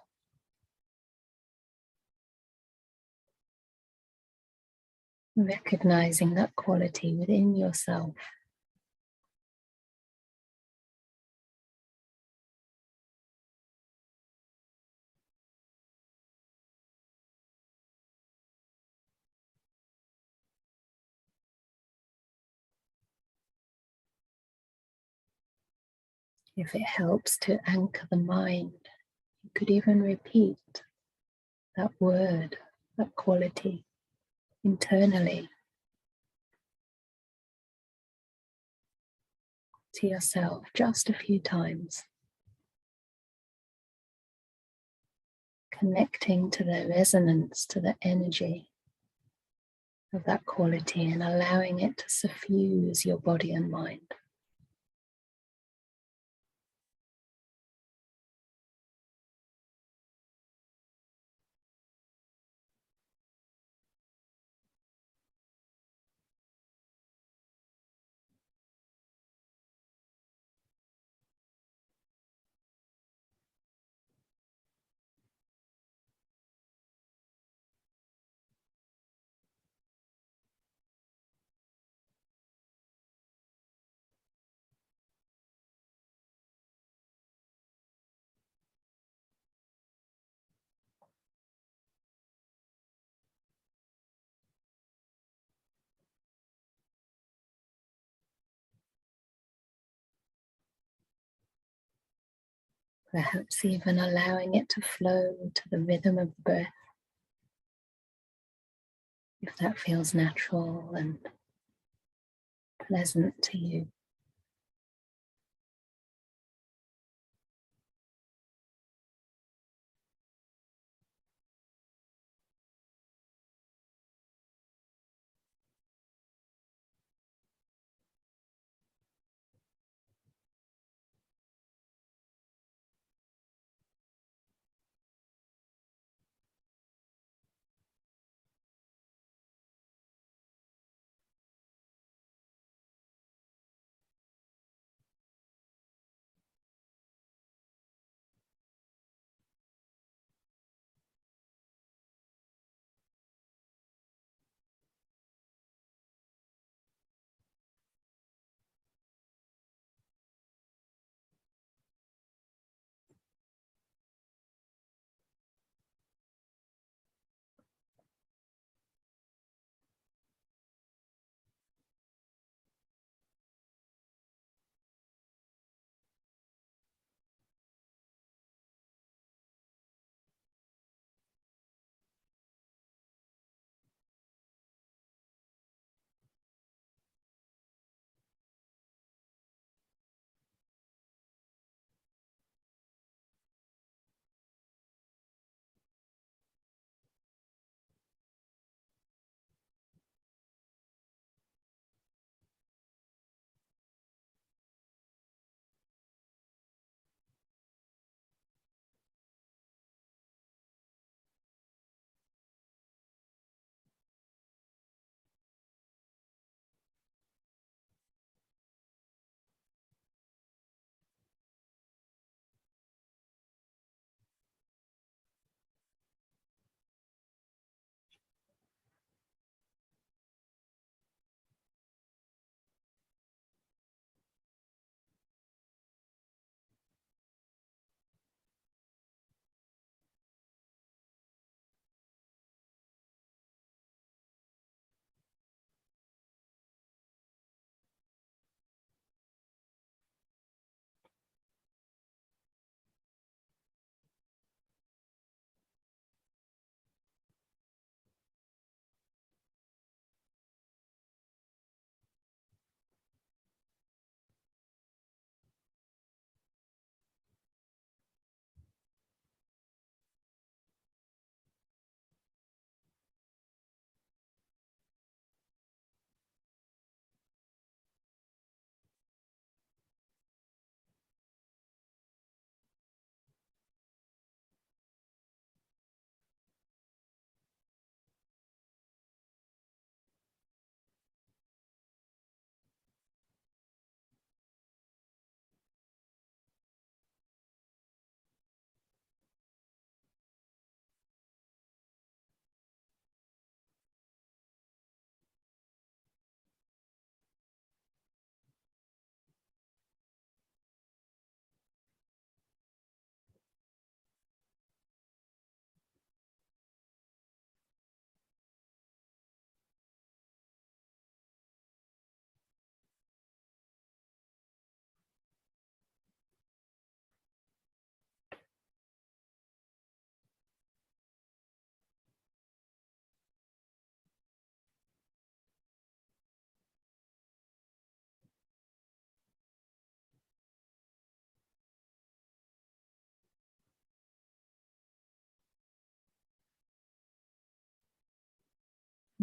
Recognizing that quality within yourself. If it helps to anchor the mind, you could even repeat that word, that quality internally to yourself just a few times, connecting to the resonance, to the energy of that quality and allowing it to suffuse your body and mind. Perhaps even allowing it to flow to the rhythm of the breath, if that feels natural and pleasant to you.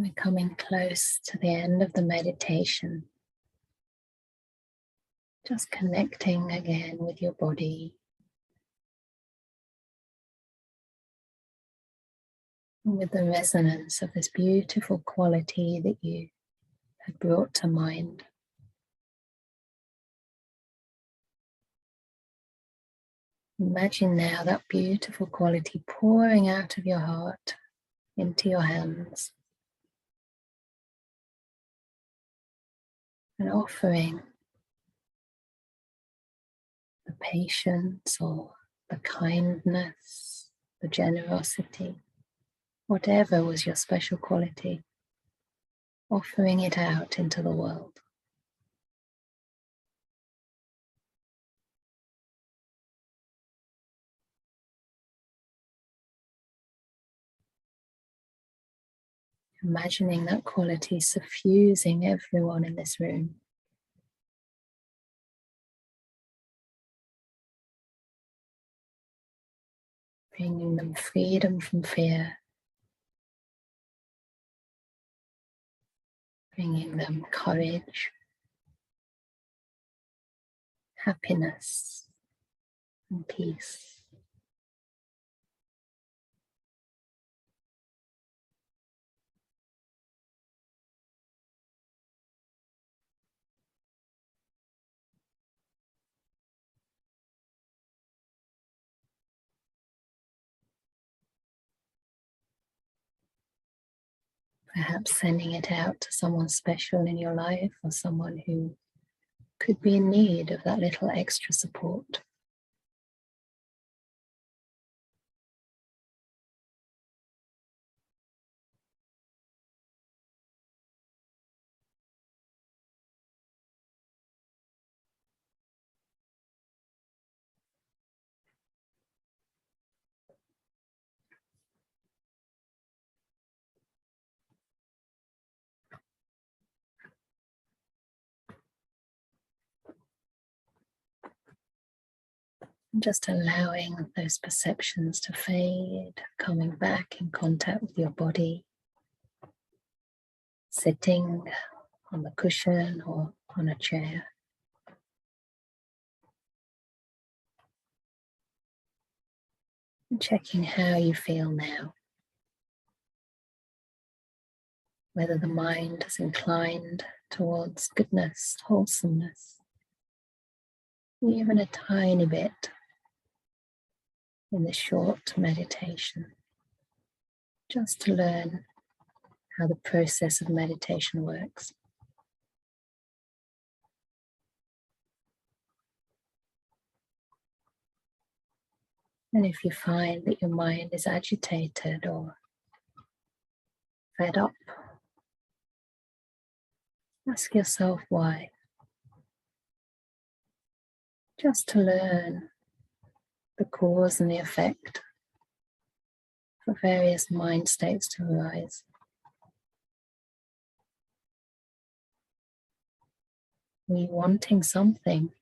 We're coming close to the end of the meditation. Just connecting again with your body. And with the resonance of this beautiful quality that you have brought to mind. Imagine now that beautiful quality pouring out of your heart into your hands and offering the patience or the kindness, the generosity, whatever was your special quality, offering it out into the world. Imagining that quality suffusing everyone in this room. Bringing them freedom from fear. Bringing them courage, happiness, and peace. Perhaps sending it out to someone special in your life or someone who could be in need of that little extra support. Just allowing those perceptions to fade, coming back in contact with your body, sitting on the cushion or on a chair. And checking how you feel now. Whether the mind is inclined towards goodness, wholesomeness, even a tiny bit in this short meditation, just to learn how the process of meditation works. And if you find that your mind is agitated or fed up, ask yourself why. Just to learn the cause and the effect for various mind states to arise. Are you wanting something?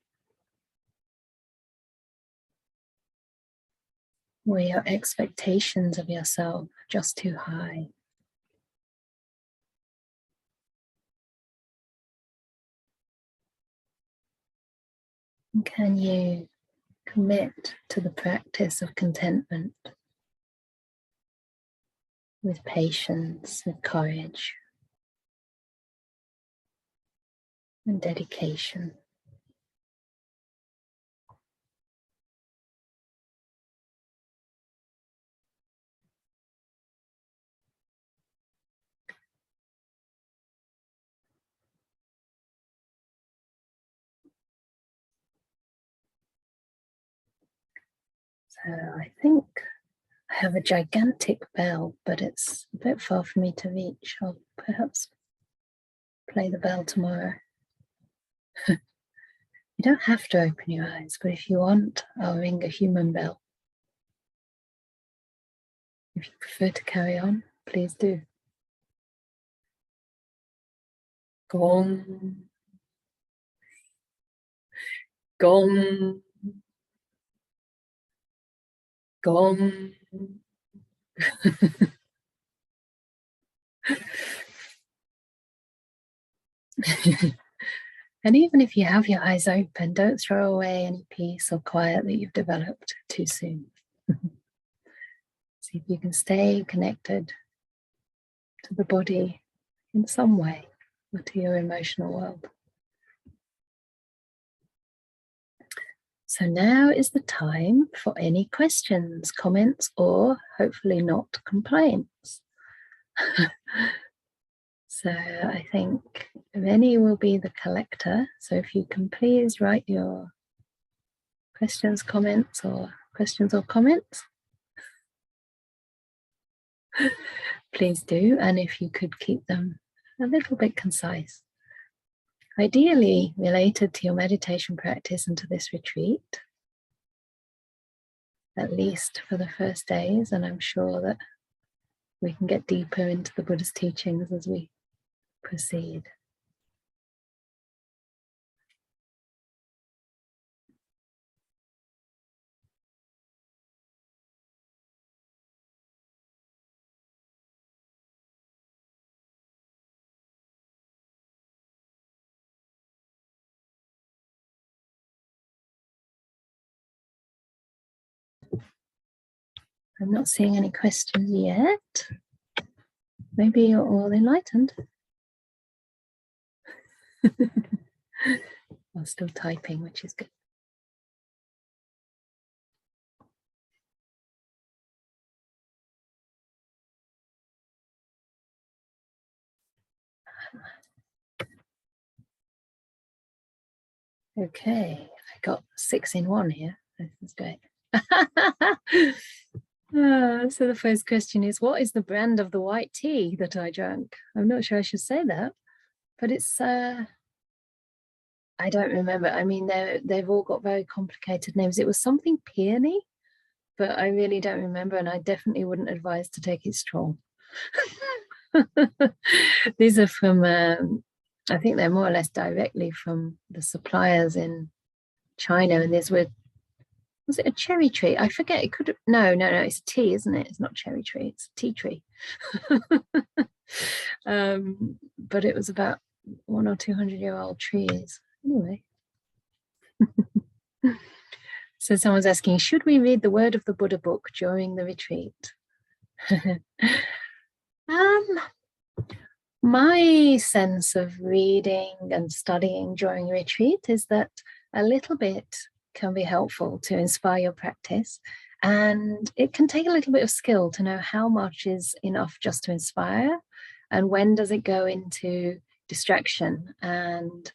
Were your expectations of yourself just too high? And can you commit to the practice of contentment with patience, with courage, and dedication? So I think I have a gigantic bell, but it's a bit far for me to reach. I'll perhaps play the bell tomorrow. You don't have to open your eyes, but if you want, I'll ring a human bell. If you prefer to carry on, please do. Gong. Gong. Gong. And even if you have your eyes open, don't throw away any peace or quiet that you've developed too soon. See if you can stay connected to the body in some way or to your emotional world. So now is the time for any questions, comments, or hopefully not complaints. So I think Rennie will be the collector. So if you can please write your questions, comments, or comments, please do. And if you could keep them a little bit concise. Ideally related to your meditation practice and to this retreat, at least for the first days, and I'm sure that we can get deeper into the Buddha's teachings as we proceed. I'm not seeing any questions yet. Maybe you're all enlightened. I'm still typing, which is good. Okay, I got 6 in 1 here. This is great. So the first question is, what is the brand of the white tea that I drank? I'm not sure I should say that, but it's I don't remember. I mean, they've all got very complicated names. It was something peony, but I really don't remember, and I definitely wouldn't advise to take it strong. These are from I think they're more or less directly from the suppliers in China, and these were, was it a cherry tree? I forget. It could have, no, it's a tea, isn't it? It's not cherry tree, it's a tea tree. But it was about 100 or 200-year-old trees. Anyway. So someone's asking, should we read the Word of the Buddha book during the retreat? My sense of reading and studying during retreat is that a little bit can be helpful to inspire your practice, and it can take a little bit of skill to know how much is enough just to inspire and when does it go into distraction and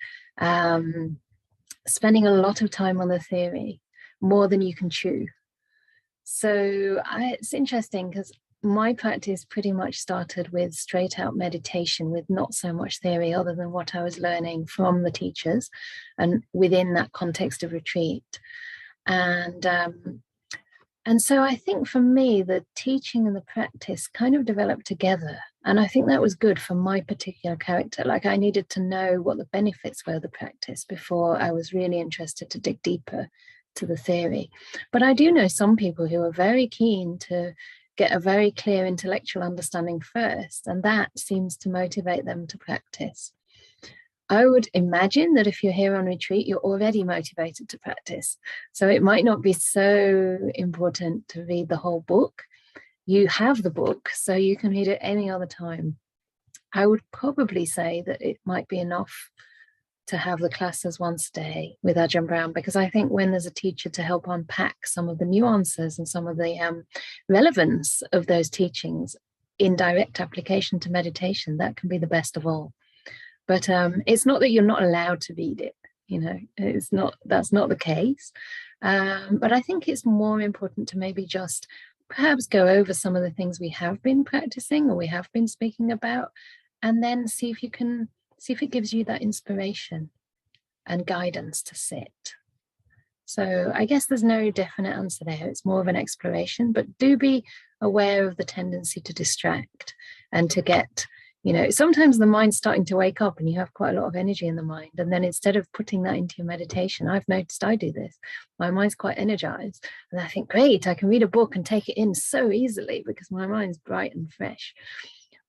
spending a lot of time on the theory, more than you can chew. So it's interesting because my practice pretty much started with straight out meditation with not so much theory other than what I was learning from the teachers and within that context of retreat. And so I think for me, the teaching and the practice kind of developed together. And I think that was good for my particular character. Like I needed to know what the benefits were of the practice before I was really interested to dig deeper to the theory. But I do know some people who are very keen to get a very clear intellectual understanding first, and that seems to motivate them to practice. I would imagine that if you're here on retreat, you're already motivated to practice. So it might not be so important to read the whole book. You have the book, so you can read it any other time. I would probably say that it might be enough to have the classes once a day with Ajahn Brahm, because I think when there's a teacher to help unpack some of the nuances and some of the relevance of those teachings in direct application to meditation, that can be the best of all. But it's not that you're not allowed to read it, you know, that's not the case. But I think it's more important to maybe just perhaps go over some of the things we have been practicing or we have been speaking about, and then see if it gives you that inspiration and guidance to sit. So I guess there's no definite answer there. It's more of an exploration, but do be aware of the tendency to distract and to get, you know, sometimes the mind's starting to wake up and you have quite a lot of energy in the mind. And then instead of putting that into your meditation, I've noticed I do this. My mind's quite energized. And I think, great, I can read a book and take it in so easily because my mind's bright and fresh.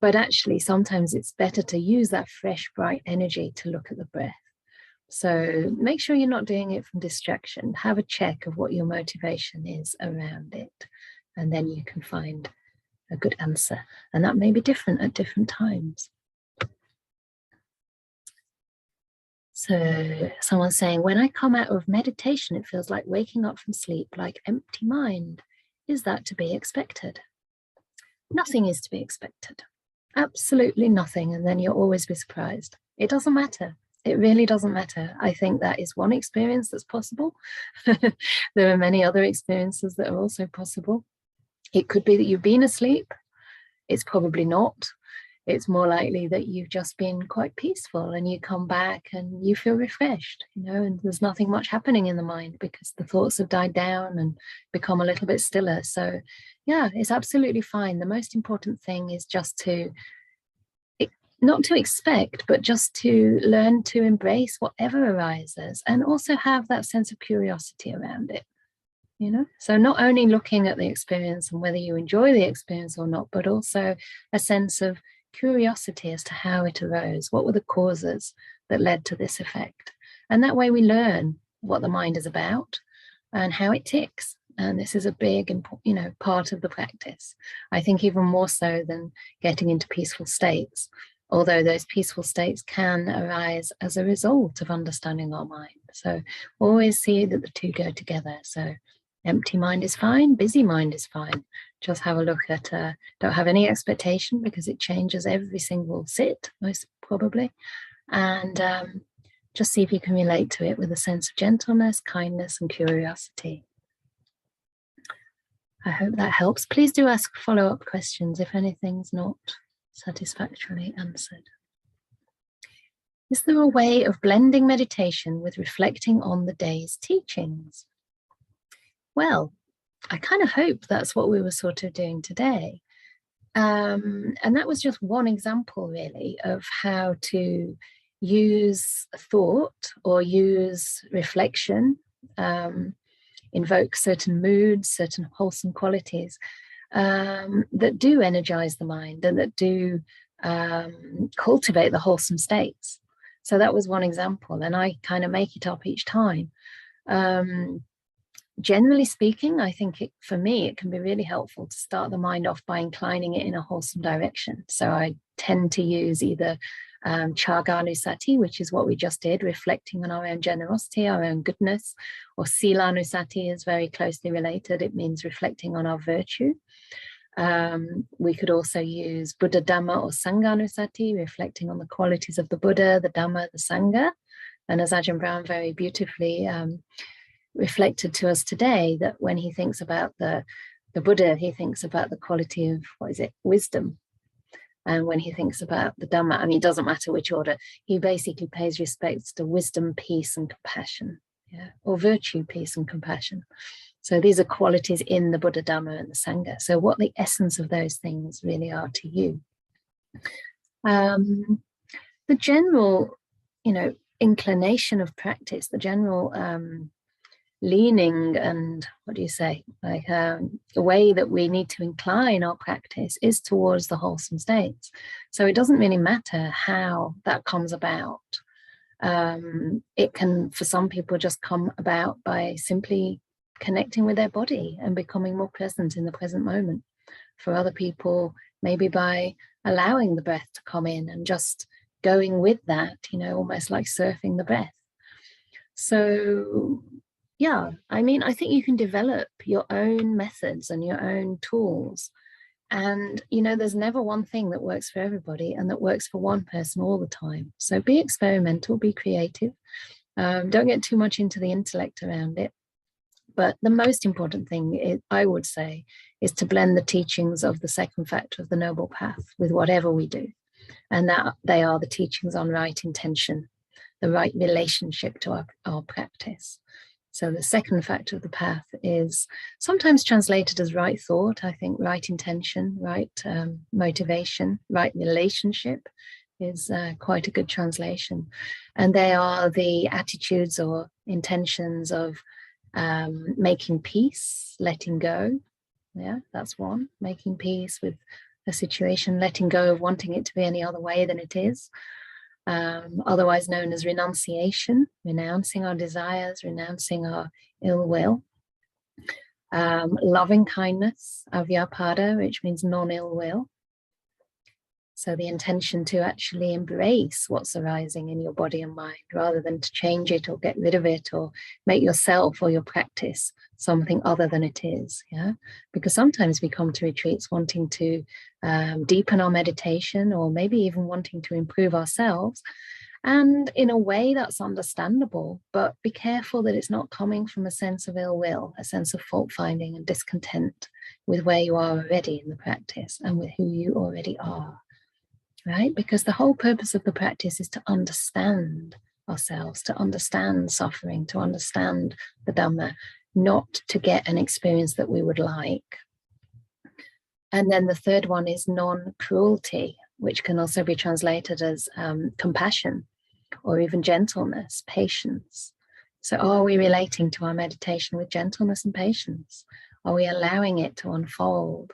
But actually, sometimes it's better to use that fresh, bright energy to look at the breath. So make sure you're not doing it from distraction. Have a check of what your motivation is around it. And then you can find a good answer. And that may be different at different times. So someone's saying, when I come out of meditation, it feels like waking up from sleep, like empty mind. Is that to be expected? Nothing is to be expected. Absolutely nothing. And then you'll always be surprised. It doesn't matter. It really doesn't matter. I think that is one experience that's possible. There are many other experiences that are also possible. It could be that you've been asleep. It's probably not. It's more likely that you've just been quite peaceful and you come back and you feel refreshed, and there's nothing much happening in the mind because the thoughts have died down and become a little bit stiller. So yeah, it's absolutely fine. The most important thing is just to, not to expect, but just to learn to embrace whatever arises and also have that sense of curiosity around it. So not only looking at the experience and whether you enjoy the experience or not, but also a sense of curiosity as to how it arose. What were the causes that led to this effect? And that way we learn what the mind is about and how it ticks. And this is a big, part of the practice. I think even more so than getting into peaceful states, although those peaceful states can arise as a result of understanding our mind. So always see that the two go together. So empty mind is fine, busy mind is fine. Just have a look at, don't have any expectation because it changes every single sit, most probably. And just see if you can relate to it with a sense of gentleness, kindness, and curiosity. I hope that helps. Please do ask follow-up questions if anything's not satisfactorily answered. Is there a way of blending meditation with reflecting on the day's teachings? Well, I kind of hope that's what we were sort of doing today. And that was just one example, really, of how to use thought or use reflection, invoke certain moods, certain wholesome qualities that do energize the mind and that do cultivate the wholesome states. So that was one example, and I kind of make it up each time. Generally speaking, I think for me, it can be really helpful to start the mind off by inclining it in a wholesome direction. So I tend to use either Chaganusati, which is what we just did, reflecting on our own generosity, our own goodness, or Silanusati is very closely related. It means reflecting on our virtue. We could also use Buddha Dhamma or Sanghanusati, reflecting on the qualities of the Buddha, the Dhamma, the Sangha. And as Ajahn Brahm very beautifully reflected to us today, that when he thinks about the Buddha, he thinks about the quality of, wisdom. And when he thinks about the Dhamma, it doesn't matter which order, he basically pays respects to wisdom, peace, and compassion, or virtue, peace, and compassion. So these are qualities in the Buddha, Dhamma, and the Sangha. So what the essence of those things really are to you. The general, inclination of practice, the general leaning and the way that we need to incline our practice is towards the wholesome states. So it doesn't really matter how that comes about. It can, for some people, just come about by simply connecting with their body and becoming more present in the present moment. For other people, maybe by allowing the breath to come in and just going with that, almost like surfing the breath. So yeah, I think you can develop your own methods and your own tools. And, there's never one thing that works for everybody and that works for one person all the time. So be experimental, be creative. Don't get too much into the intellect around it. But the most important thing, I would say, is to blend the teachings of the second factor of the Noble Path with whatever we do. And that they are the teachings on right intention, the right relationship to our practice. So the second factor of the path is sometimes translated as right thought. I think right intention, right motivation, right relationship is quite a good translation. And they are the attitudes or intentions of making peace, letting go. Yeah, that's one. Making peace with a situation, letting go of wanting it to be any other way than it is, otherwise known as renunciation, renouncing our desires, renouncing our ill will. Loving kindness, avyapada, which means non-ill will. So the intention to actually embrace what's arising in your body and mind, rather than to change it or get rid of it or make yourself or your practice something other than it is. Yeah, because sometimes we come to retreats wanting to deepen our meditation, or maybe even wanting to improve ourselves. And in a way that's understandable, but be careful that it's not coming from a sense of ill will, a sense of fault finding and discontent with where you are already in the practice and with who you already are. Right? Because the whole purpose of the practice is to understand ourselves, to understand suffering, to understand the Dhamma, not to get an experience that we would like. And then the third one is non-cruelty, which can also be translated as compassion, or even gentleness, patience. So are we relating to our meditation with gentleness and patience? Are we allowing it to unfold?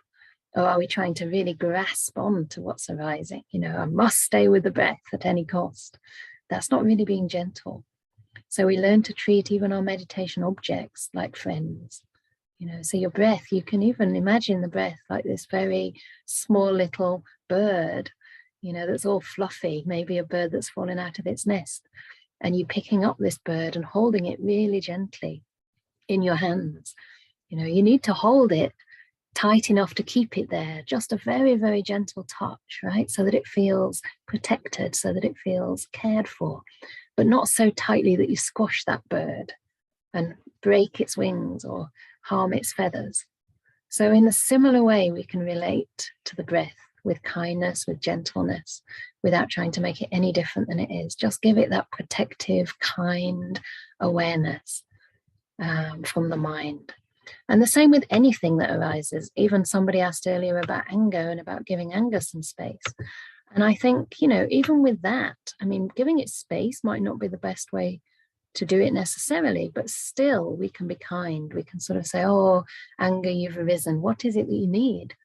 Or are we trying to really grasp on to what's arising? You know, I must stay with the breath at any cost. That's not really being gentle. So we learn to treat even our meditation objects like friends. You know, so your breath, you can even imagine the breath like this very small little bird, you know, that's all fluffy, maybe a bird that's fallen out of its nest. And you picking up this bird and holding it really gently in your hands. You know, you need to hold it tight enough to keep it there, just a very, very gentle touch, right? So that it feels protected, so that it feels cared for, but not so tightly that you squash that bird and break its wings or harm its feathers. So in a similar way, we can relate to the breath with kindness, with gentleness, without trying to make it any different than it is. Just give it that protective, kind awareness from the mind. And the same with anything that arises. Even somebody asked earlier about anger and about giving anger some space. And I think, you know, even with that, I mean, giving it space might not be the best way to do it necessarily, but still we can be kind. We can sort of say, oh, anger, you've arisen. What is it that you need?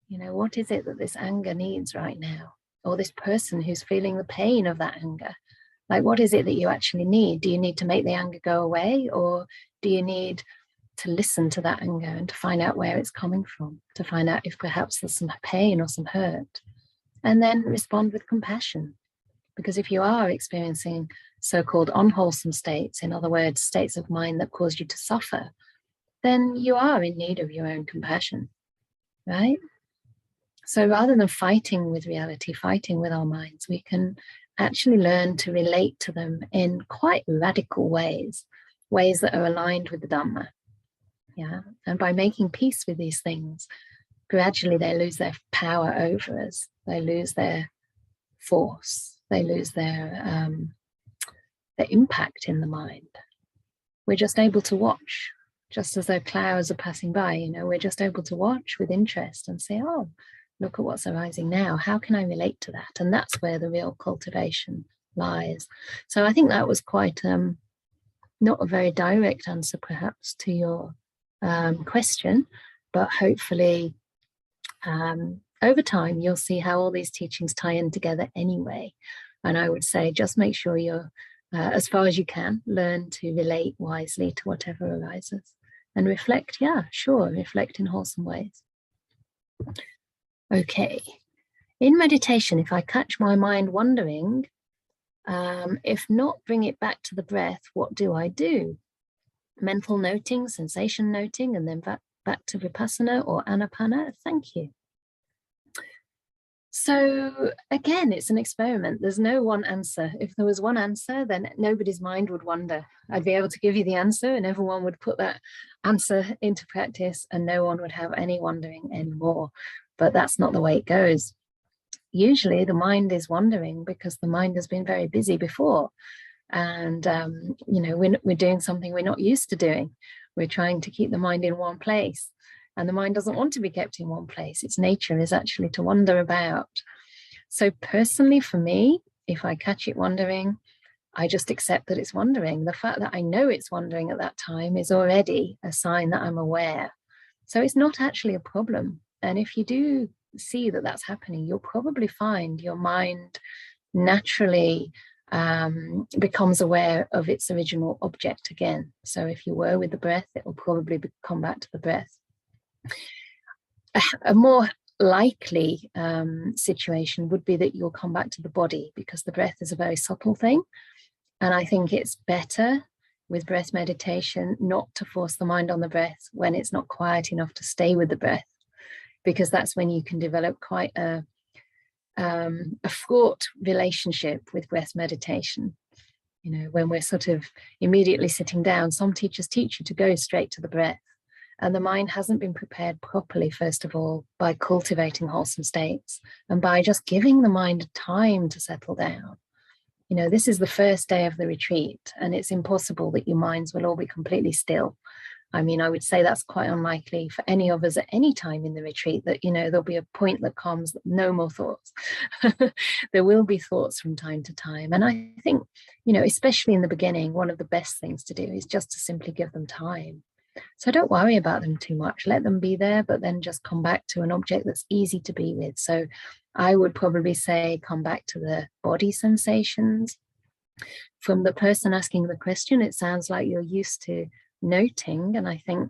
You know, what is it that this anger needs right now? Or this person who's feeling the pain of that anger. Like, what is it that you actually need? Do you need to make the anger go away? Or do you need to listen to that anger and to find out where it's coming from, to find out if perhaps there's some pain or some hurt, and then respond with compassion? Because if you are experiencing so-called unwholesome states, in other words, states of mind that cause you to suffer, then you are in need of your own compassion, right? So rather than fighting with reality, fighting with our minds, we can actually learn to relate to them in quite radical ways that are aligned with the Dhamma. Yeah, and by making peace with these things, gradually they lose their power over us. They lose their force. They lose their impact in the mind. We're just able to watch, just as though clouds are passing by. You know, we're just able to watch with interest and say, "Oh, look at what's arising now. How can I relate to that?" And that's where the real cultivation lies. So I think that was quite not a very direct answer, perhaps, to your question, but hopefully over time you'll see how all these teachings tie in together anyway. And I would say just make sure you're as far as you can learn to relate wisely to whatever arises and reflect. Yeah, sure, reflect in wholesome ways. Okay, in meditation, if I catch my mind wandering, if not bring it back to the breath, what do I do? Mental noting, sensation noting, and then back to vipassana or anapana. Thank you. So again, it's an experiment. There's no one answer. If there was one answer, then nobody's mind would wander. I'd be able to give you the answer and everyone would put that answer into practice and no one would have any wandering anymore. But that's not the way it goes. Usually the mind is wandering because the mind has been very busy before. And, you know, we're doing something we're not used to doing. We're trying to keep the mind in one place. And the mind doesn't want to be kept in one place. Its nature is actually to wander about. So personally, for me, if I catch it wandering, I just accept that it's wandering. The fact that I know it's wandering at that time is already a sign that I'm aware. So it's not actually a problem. And if you do see that that's happening, you'll probably find your mind naturally becomes aware of its original object again. So if you were with the breath, it will probably come back to the breath. A more likely situation would be that you'll come back to the body, because the breath is a very subtle thing. And I think it's better with breath meditation not to force the mind on the breath when it's not quiet enough to stay with the breath, because that's when you can develop quite a fraught relationship with breath meditation. You know, when we're sort of immediately sitting down, some teachers teach you to go straight to the breath, and the mind hasn't been prepared properly, first of all, by cultivating wholesome states and by just giving the mind time to settle down. You know, this is the first day of the retreat, and it's impossible that your minds will all be completely still. I mean, I would say that's quite unlikely for any of us at any time in the retreat, that, you know, there'll be a point that comes, no more thoughts. There will be thoughts from time to time. And I think, you know, especially in the beginning, one of the best things to do is just to simply give them time. So don't worry about them too much. Let them be there, but then just come back to an object that's easy to be with. So I would probably say come back to the body sensations. From the person asking the question, it sounds like you're used to noting. And I think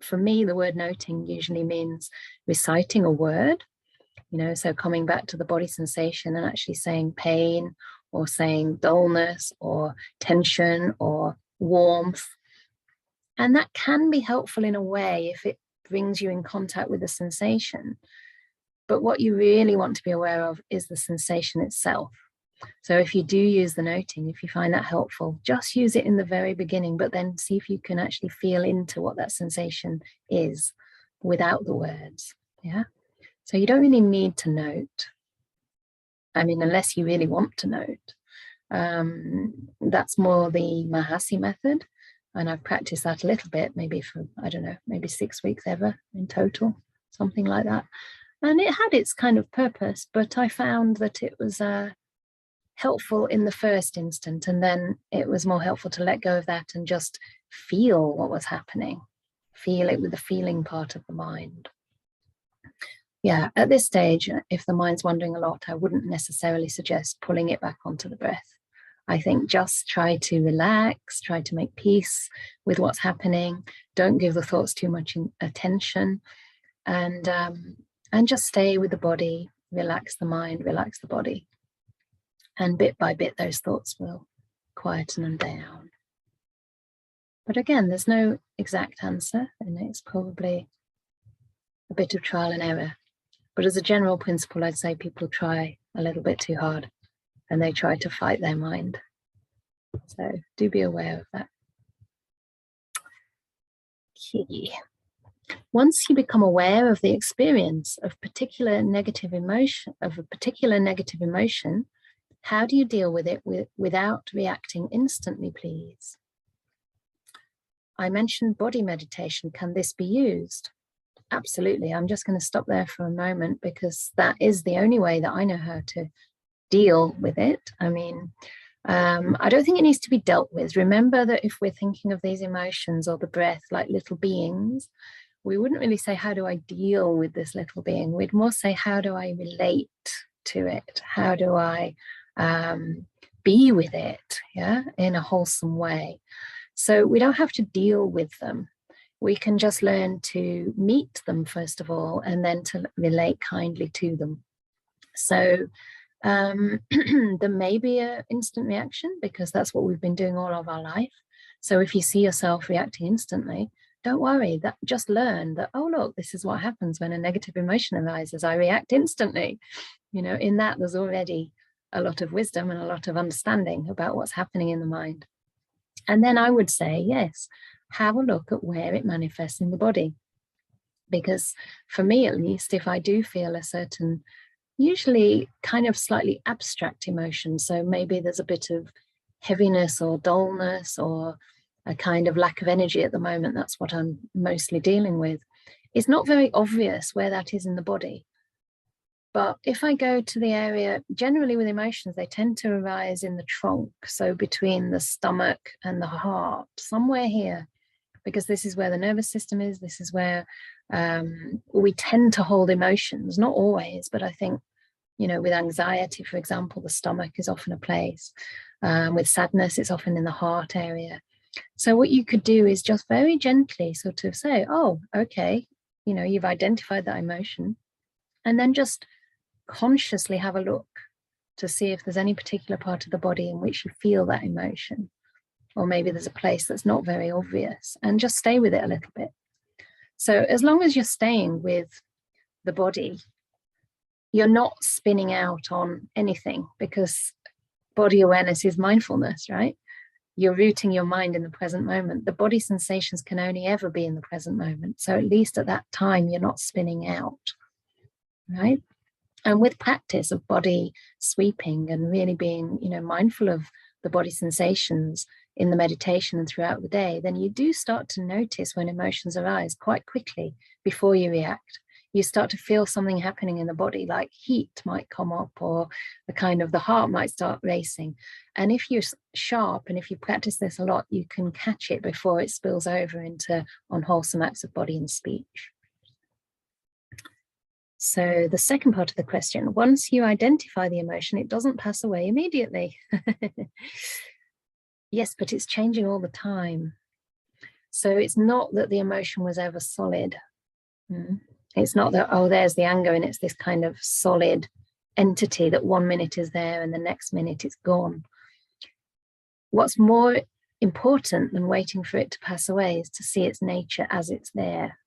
for me, the word noting usually means reciting a word, you know, so coming back to the body sensation and actually saying pain or saying dullness or tension or warmth. And that can be helpful in a way if it brings you in contact with the sensation. But what you really want to be aware of is the sensation itself. So if you do use the noting, if you find that helpful, just use it in the very beginning, but then see if you can actually feel into what that sensation is without the words. Yeah. So you don't really need to note. I mean, unless you really want to note. That's more the Mahasi method. And I've practiced that a little bit, maybe for, I don't know, maybe 6 weeks ever in total, something like that. And it had its kind of purpose, but I found that it was helpful in the first instant, and then it was more helpful to let go of that and just feel what was happening, feel it with the feeling part of the mind. Yeah, at this stage, if the mind's wandering a lot, I wouldn't necessarily suggest pulling it back onto the breath. I think just try to relax, try to make peace with what's happening. Don't give the thoughts too much attention, and just stay with the body, relax the mind, relax the body. And bit by bit, those thoughts will quieten them down. But again, there's no exact answer, and it's probably a bit of trial and error. But as a general principle, I'd say people try a little bit too hard and they try to fight their mind. So do be aware of that. Okay. Once you become aware of the experience of a particular negative emotion, how do you deal with it without reacting instantly, please? I mentioned body meditation. Can this be used? Absolutely. I'm just going to stop there for a moment, because that is the only way that I know how to deal with it. I mean, I don't think it needs to be dealt with. Remember that if we're thinking of these emotions or the breath like little beings, we wouldn't really say, how do I deal with this little being? We'd more say, how do I relate to it? How do I be with it, yeah, in a wholesome way? So we don't have to deal with them. We can just learn to meet them, first of all, and then to relate kindly to them. So there may be an instant reaction, because that's what we've been doing all of our life. So if you see yourself reacting instantly, don't worry, that just learn that, oh, look, this is what happens when a negative emotion arises. I react instantly. You know, in that there's already a lot of wisdom and a lot of understanding about what's happening in the mind. And then I would say, yes, have a look at where it manifests in the body. Because for me, at least, if I do feel a certain, usually kind of slightly abstract emotion, so maybe there's a bit of heaviness or dullness or a kind of lack of energy at the moment, that's what I'm mostly dealing with. It's not very obvious where that is in the body. But if I go to the area, generally with emotions, they tend to arise in the trunk, so between the stomach and the heart, somewhere here. because this is where the nervous system is. This is where we tend to hold emotions, not always, but I think, you know, with anxiety, for example, the stomach is often a place. With sadness, it's often in the heart area. So what you could do is just very gently sort of say, oh, okay, you know, you've identified that emotion, and then just consciously have a look to see if there's any particular part of the body in which you feel that emotion, or maybe there's a place that's not very obvious, and just stay with it a little bit. So as long as you're staying with the body, you're not spinning out on anything, because body awareness is mindfulness, right? You're rooting your mind in the present moment. The body sensations can only ever be in the present moment. So at least at that time, you're not spinning out, right? And with practice of body sweeping and really being, you know, mindful of the body sensations in the meditation and throughout the day, then you do start to notice when emotions arise quite quickly before you react. You start to feel something happening in the body, like heat might come up, or the heart might start racing. And if you're sharp and if you practice this a lot, you can catch it before it spills over into unwholesome acts of body and speech. So the second part of the question, once you identify the emotion, it doesn't pass away immediately. Yes, but it's changing all the time. So it's not that the emotion was ever solid. It's not that, oh, there's the anger and it's this kind of solid entity that 1 minute is there and the next minute it's gone. What's more important than waiting for it to pass away is to see its nature as it's there.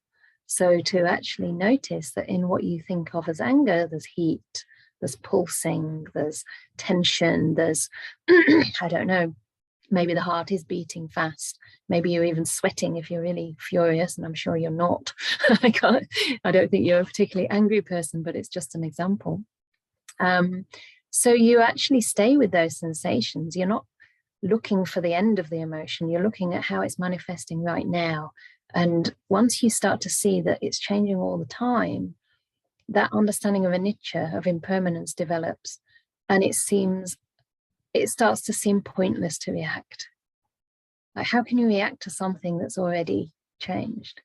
So to actually notice that in what you think of as anger, there's heat, there's pulsing, there's tension, there's, I don't know, maybe the heart is beating fast. Maybe you're even sweating if you're really furious, and I'm sure you're not. I don't think you're a particularly angry person, but it's just an example. So you actually stay with those sensations. You're not looking for the end of the emotion. You're looking at how it's manifesting right now. And once you start to see that it's changing all the time, that understanding of anicca, of impermanence, develops, and it starts to seem pointless to react. Like, how can you react to something that's already changed?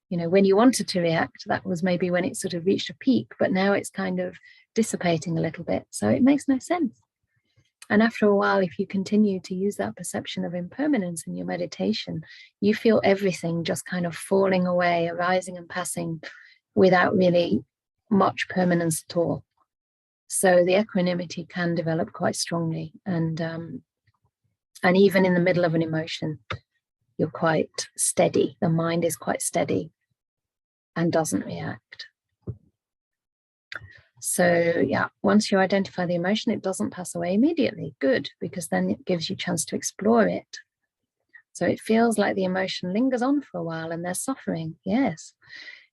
You know, when you wanted to react, that was maybe when it sort of reached a peak, but now it's kind of dissipating a little bit. So it makes no sense. And after a while, if you continue to use that perception of impermanence in your meditation, you feel everything just kind of falling away, arising and passing without really much permanence at all. So the equanimity can develop quite strongly, and even in the middle of an emotion, you're quite steady. The mind is quite steady and doesn't react. So yeah, once you identify the emotion, it doesn't pass away immediately. Good, because then it gives you a chance to explore it. So it feels like the emotion lingers on for a while and there's suffering. Yes,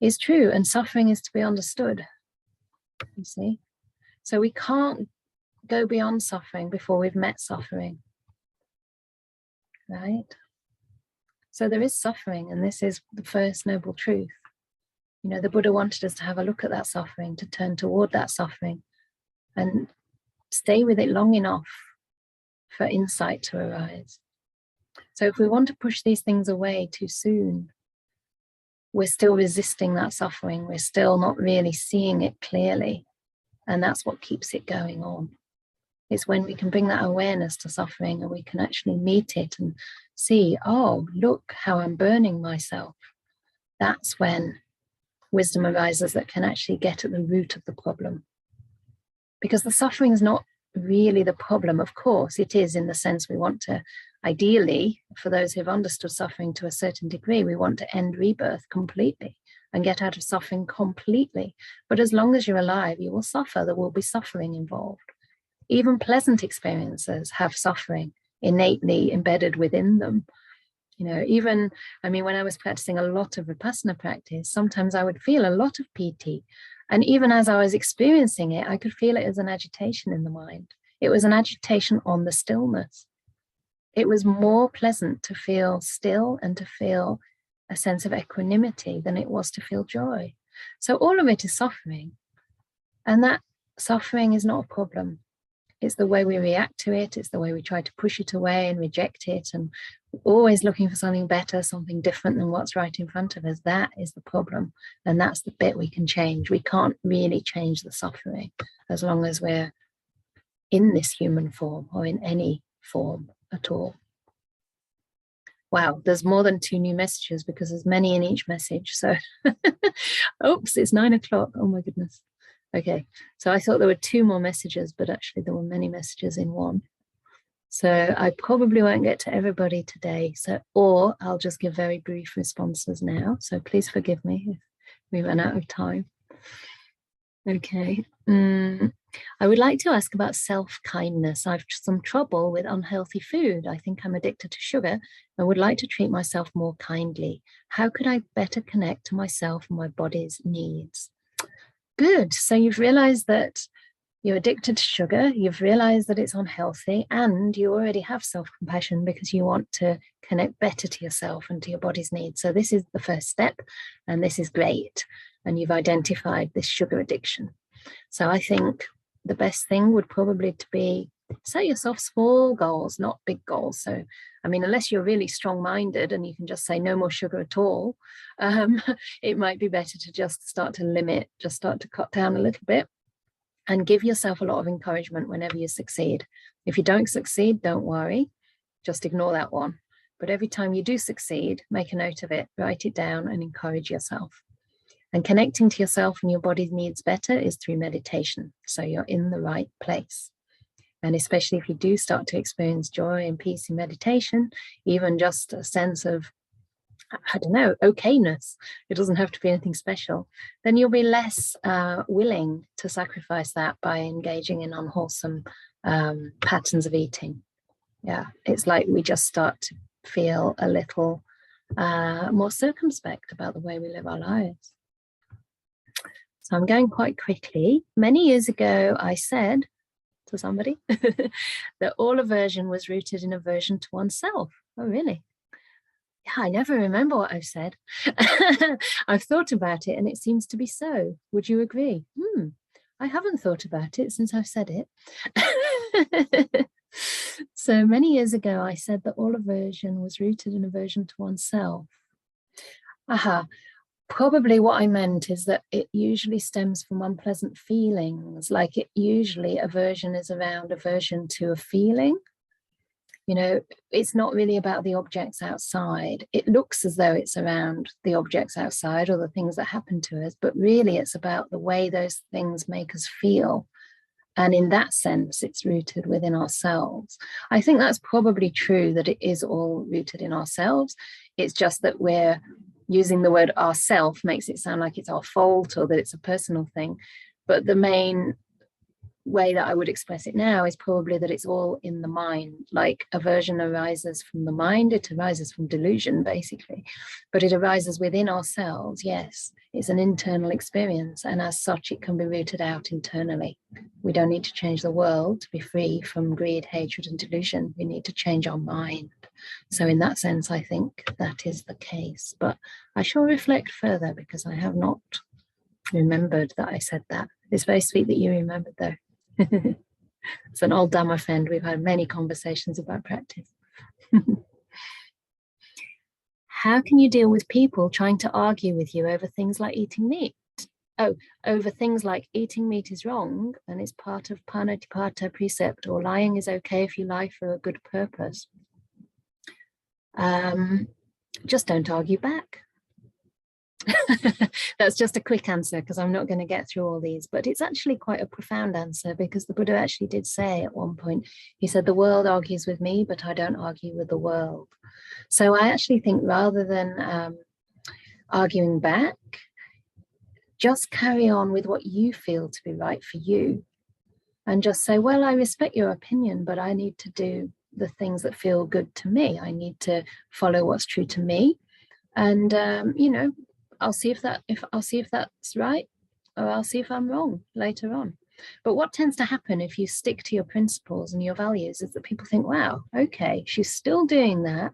it's true. And suffering is to be understood, you see. So we can't go beyond suffering before we've met suffering, right? So there is suffering, and this is the first noble truth. You know, the Buddha wanted us to have a look at that suffering, to turn toward that suffering and stay with it long enough for insight to arise. So if we want to push these things away too soon, we're still resisting that suffering. We're still not really seeing it clearly. And that's what keeps it going on. It's when we can bring that awareness to suffering and we can actually meet it and see, oh, look how I'm burning myself. That's when wisdom arises that can actually get at the root of the problem. Because the suffering is not really the problem. Of course, it is, in the sense we want to, ideally, for those who've understood suffering to a certain degree, we want to end rebirth completely and get out of suffering completely. But as long as you're alive, you will suffer. There will be suffering involved. Even pleasant experiences have suffering innately embedded within them. You know, even, I mean, when I was practicing a lot of Vipassana practice, sometimes I would feel a lot of piti. And even as I was experiencing it, I could feel it as an agitation in the mind. It was an agitation on the stillness. It was more pleasant to feel still and to feel a sense of equanimity than it was to feel joy. So all of it is suffering. And that suffering is not a problem. It's the way we react to it. It's the way we try to push it away and reject it, and always looking for something better, something different than what's right in front of us. That is the problem. And that's the bit we can change. We can't really change the suffering as long as we're in this human form or in any form at all. Wow, there's more than 2 new messages because there's many in each message. So, oops, it's 9 o'clock. Oh my goodness. Okay, so I thought there were 2 more messages, but actually there were many messages in one. So I probably won't get to everybody today. Or I'll just give very brief responses now. So please forgive me if we run out of time. Okay. I would like to ask about self-kindness. I've some trouble with unhealthy food. I think I'm addicted to sugar and would like to treat myself more kindly. How could I better connect to myself and my body's needs? Good. So you've realized that you're addicted to sugar. You've realized that it's unhealthy, and you already have self-compassion because you want to connect better to yourself and to your body's needs. So this is the first step, and this is great. And you've identified this sugar addiction. So I think the best thing would probably to be set yourself small goals, not big goals. So, I mean, unless you're really strong-minded and you can just say no more sugar at all, it might be better to just start to limit, just start to cut down a little bit and give yourself a lot of encouragement whenever you succeed. If you don't succeed, don't worry, just ignore that one. But every time you do succeed, make a note of it, write it down and encourage yourself. And connecting to yourself and your body's needs better is through meditation. So you're in the right place. And especially if you do start to experience joy and peace in meditation, even just a sense of, I don't know, okayness, it doesn't have to be anything special, then you'll be less willing to sacrifice that by engaging in unwholesome patterns of eating. Yeah, it's like we just start to feel a little more circumspect about the way we live our lives. So I'm going quite quickly. Many years ago, I said to somebody that all aversion was rooted in aversion to oneself. Oh, really? Yeah, I never remember what I've said. I've thought about it and it seems to be so. Would you agree? I haven't thought about it since I've said it. So many years ago, I said that all aversion was rooted in aversion to oneself. Probably what I meant is that it usually stems from unpleasant feelings, like it usually aversion is around aversion to a feeling. You know, it's not really about the objects outside. It looks as though it's around the objects outside or the things that happen to us, but really it's about the way those things make us feel. And in that sense, it's rooted within ourselves. I think that's probably true, that it is all rooted in ourselves. It's just that we're using the word ourself makes it sound like it's our fault or that it's a personal thing. But the main way that I would express it now is probably that it's all in the mind. Like aversion arises from the mind, it arises from delusion basically, but it arises within ourselves. Yes, it's an internal experience, and as such it can be rooted out internally. We don't need to change the world to be free from greed, hatred and delusion. We need to change our mind. So in that sense I think that is the case, but I shall reflect further because I have not remembered that I said that. It's very sweet that you remembered though. It's an old Dhamma friend. We've had many conversations about practice. How can you deal with people trying to argue with you over things like eating meat? Oh, over things like eating meat is wrong and it's part of Panatipata precept, or lying is okay if you lie for a good purpose. Just don't argue back. That's just a quick answer because I'm not going to get through all these, but it's actually quite a profound answer, because the Buddha actually did say at one point, he said, the world argues with me, but I don't argue with the world. So I actually think rather than arguing back, just carry on with what you feel to be right for you and just say, well, I respect your opinion, but I need to do the things that feel good to me. I need to follow what's true to me. And, you know, I'll see if that's right, or I'll see if I'm wrong later on. But what tends to happen if you stick to your principles and your values is that people think, wow, okay, she's still doing that,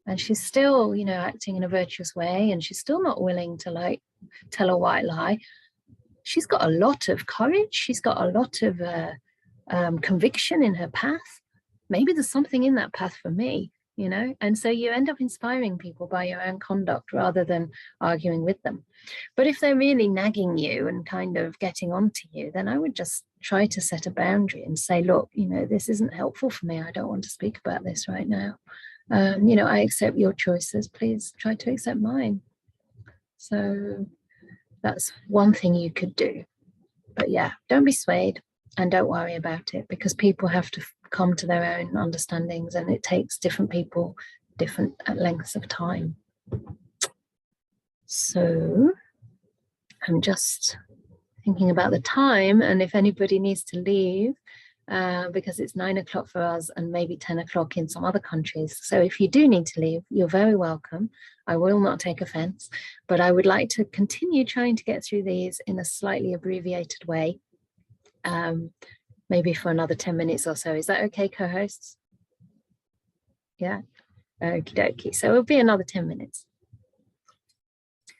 and she's still, you know, acting in a virtuous way, and she's still not willing to like tell a white lie. She's got a lot of courage. She's got a lot of conviction in her path. Maybe there's something in that path for me, you know? And so you end up inspiring people by your own conduct rather than arguing with them. But if they're really nagging you and kind of getting onto you, then I would just try to set a boundary and say, look, you know, this isn't helpful for me. I don't want to speak about this right now. You know, I accept your choices. Please try to accept mine. So that's one thing you could do. But yeah, don't be swayed and don't worry about it, because people have to come to their own understandings, and it takes different people different lengths of time. So I'm just thinking about the time, and if anybody needs to leave, because it's 9 o'clock for us and maybe 10 o'clock in some other countries. So if you do need to leave, you're very welcome. I will not take offense, but I would like to continue trying to get through these in a slightly abbreviated way, maybe for another 10 minutes or so. Is that okay, co-hosts? Yeah, okie dokie. So it'll be another 10 minutes.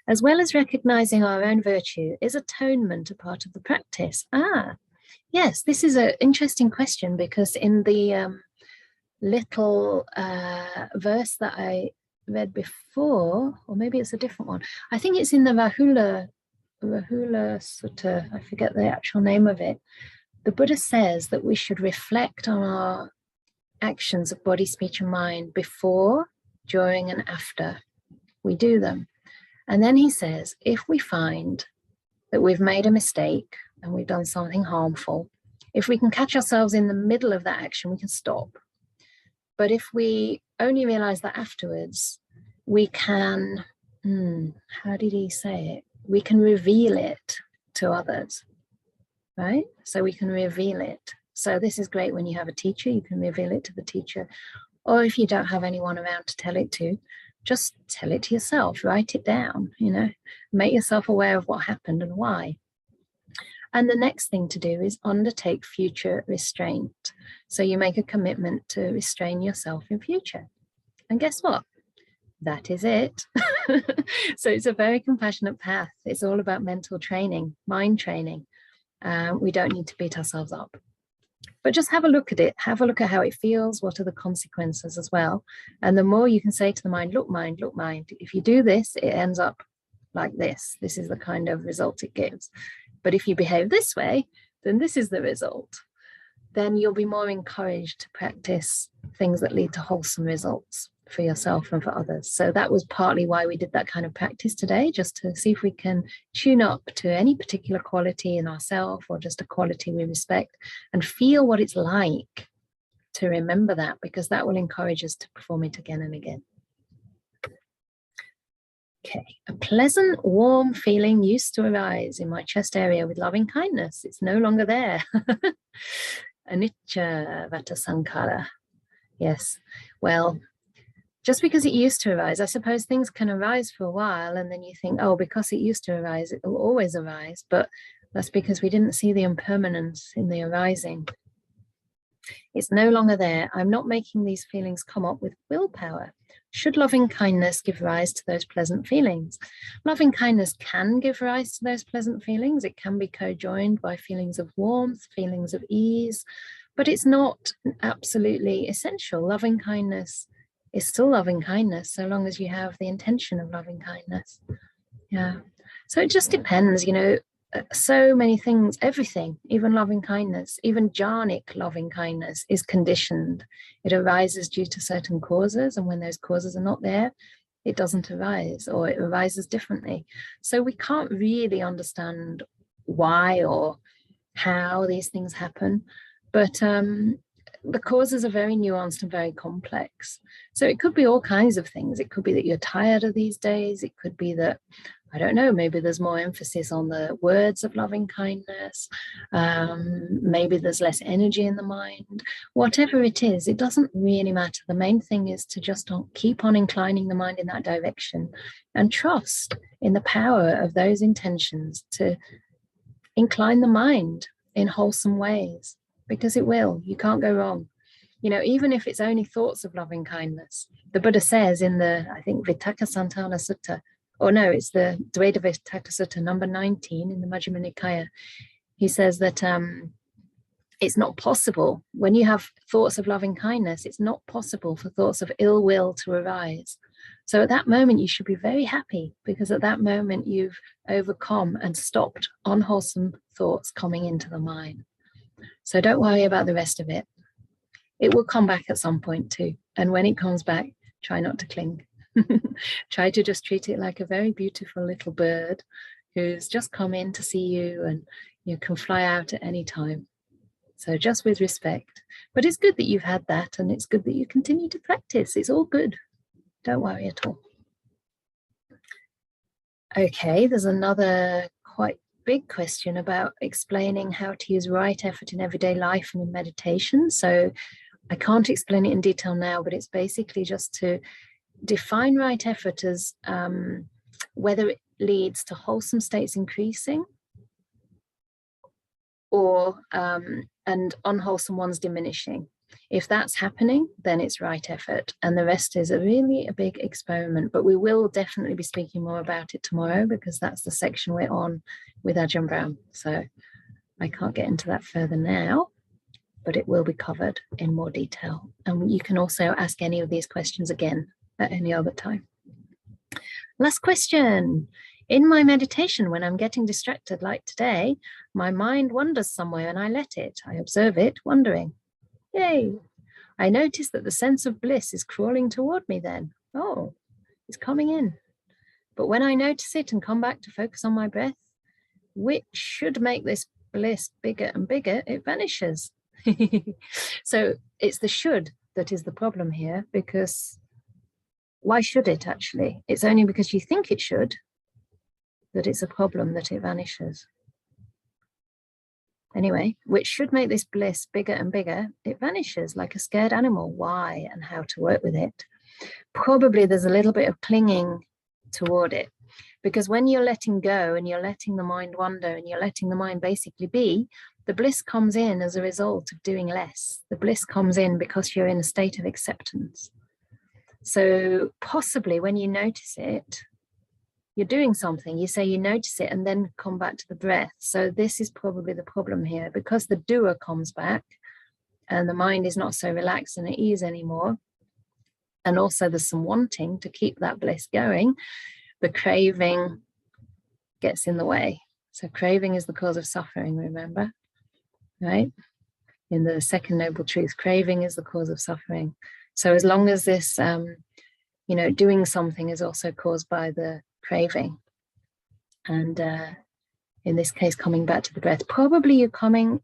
As well as recognizing our own virtue, is atonement a part of the practice? Yes, this is an interesting question, because in the little verse that I read before, or maybe it's a different one. I think it's in the Rahula Sutta. I forget the actual name of it. The Buddha says that we should reflect on our actions of body, speech, and mind before, during, and after we do them. And then he says, if we find that we've made a mistake and we've done something harmful, if we can catch ourselves in the middle of that action, we can stop. But if we only realize that afterwards, we can, how did he say it? We can reveal it to others, right? So we can reveal it. So this is great when you have a teacher, you can reveal it to the teacher. Or if you don't have anyone around to tell it to, just tell it to yourself, write it down, you know, make yourself aware of what happened and why. And the next thing to do is undertake future restraint. So you make a commitment to restrain yourself in future. And guess what? That is it. So it's a very compassionate path. It's all about mental training, mind training. We don't need to beat ourselves up. But just have a look at it. Have a look at how it feels. What are the consequences as well? And the more you can say to the mind, look, mind, if you do this, it ends up like this. This is the kind of result it gives. But if you behave this way, then this is the result. Then you'll be more encouraged to practice things that lead to wholesome results for yourself and for others. So that was partly why we did that kind of practice today, just to see if we can tune up to any particular quality in ourselves, or just a quality we respect, and feel what it's like to remember that, because that will encourage us to perform it again and again. Okay, a pleasant, warm feeling used to arise in my chest area with loving kindness. It's no longer there. Anicca vata sankhara. Yes, well, just because it used to arise, I suppose things can arise for a while, and then you think, oh, because it used to arise, it will always arise. But that's because we didn't see the impermanence in the arising. It's no longer there. I'm not making these feelings come up with willpower. Should loving kindness give rise to those pleasant feelings? Loving kindness can give rise to those pleasant feelings. It can be co-joined by feelings of warmth, feelings of ease, but it's not absolutely essential. Loving kindness is still loving kindness, so long as you have the intention of loving kindness. Yeah. So it just depends, you know, so many things, everything, even loving kindness, even jhanic loving kindness is conditioned. It arises due to certain causes, and when those causes are not there, it doesn't arise, or it arises differently. So we can't really understand why or how these things happen, but the causes are very nuanced and very complex. So it could be all kinds of things. It could be that you're tired of these days. It could be that, I don't know, maybe there's more emphasis on the words of loving kindness. Maybe there's less energy in the mind. Whatever it is, it doesn't really matter. The main thing is to just keep on inclining the mind in that direction and trust in the power of those intentions to incline the mind in wholesome ways. Because it will, you can't go wrong. You know, even if it's only thoughts of loving kindness, the Buddha says in the, I think, Vitakka Santana Sutta, or no, it's the Dveda Vitakka Sutta number 19 in the Majjhima Nikaya. He says that it's not possible. When you have thoughts of loving kindness, it's not possible for thoughts of ill will to arise. So at that moment, you should be very happy, because at that moment, you've overcome and stopped unwholesome thoughts coming into the mind. So don't worry about the rest of it. It will come back at some point too. And when it comes back, try not to cling. Try to just treat it like a very beautiful little bird who's just come in to see you, and you can fly out at any time. So just with respect. But it's good that you've had that, and it's good that you continue to practice. It's all good. Don't worry at all. Okay, there's another quite big question about explaining how to use right effort in everyday life and in meditation. So I can't explain it in detail now, but it's basically just to define right effort as whether it leads to wholesome states increasing or and unwholesome ones diminishing. If that's happening, then it's right effort, and the rest is really a big experiment. But we will definitely be speaking more about it tomorrow, because that's the section we're on with Ajahn Brahm. So I can't get into that further now, but it will be covered in more detail. And you can also ask any of these questions again at any other time. Last question. In my meditation, when I'm getting distracted like today, my mind wanders somewhere and I let it. I observe it wandering. Yay. I notice that the sense of bliss is crawling toward me then. Oh, it's coming in. But when I notice it and come back to focus on my breath, which should make this bliss bigger and bigger, it vanishes. So it's the should that is the problem here, because why should it actually? It's only because you think it should that it's a problem that it vanishes. Anyway, which should make this bliss bigger and bigger, it vanishes like a scared animal. Why and how to work with it? Probably there's a little bit of clinging toward it, because when you're letting go and you're letting the mind wander and you're letting the mind basically be, the bliss comes in as a result of doing less. The bliss comes in because you're in a state of acceptance. So possibly when you notice it, you're doing something, you say you notice it and then come back to the breath. So this is probably the problem here, because the doer comes back and the mind is not so relaxed and at ease anymore. And also there's some wanting to keep that bliss going. The craving gets in the way. So craving is the cause of suffering, remember, right? In the second noble truth, craving is the cause of suffering. So as long as this, doing something is also caused by the craving, and in this case coming back to the breath, probably you're coming,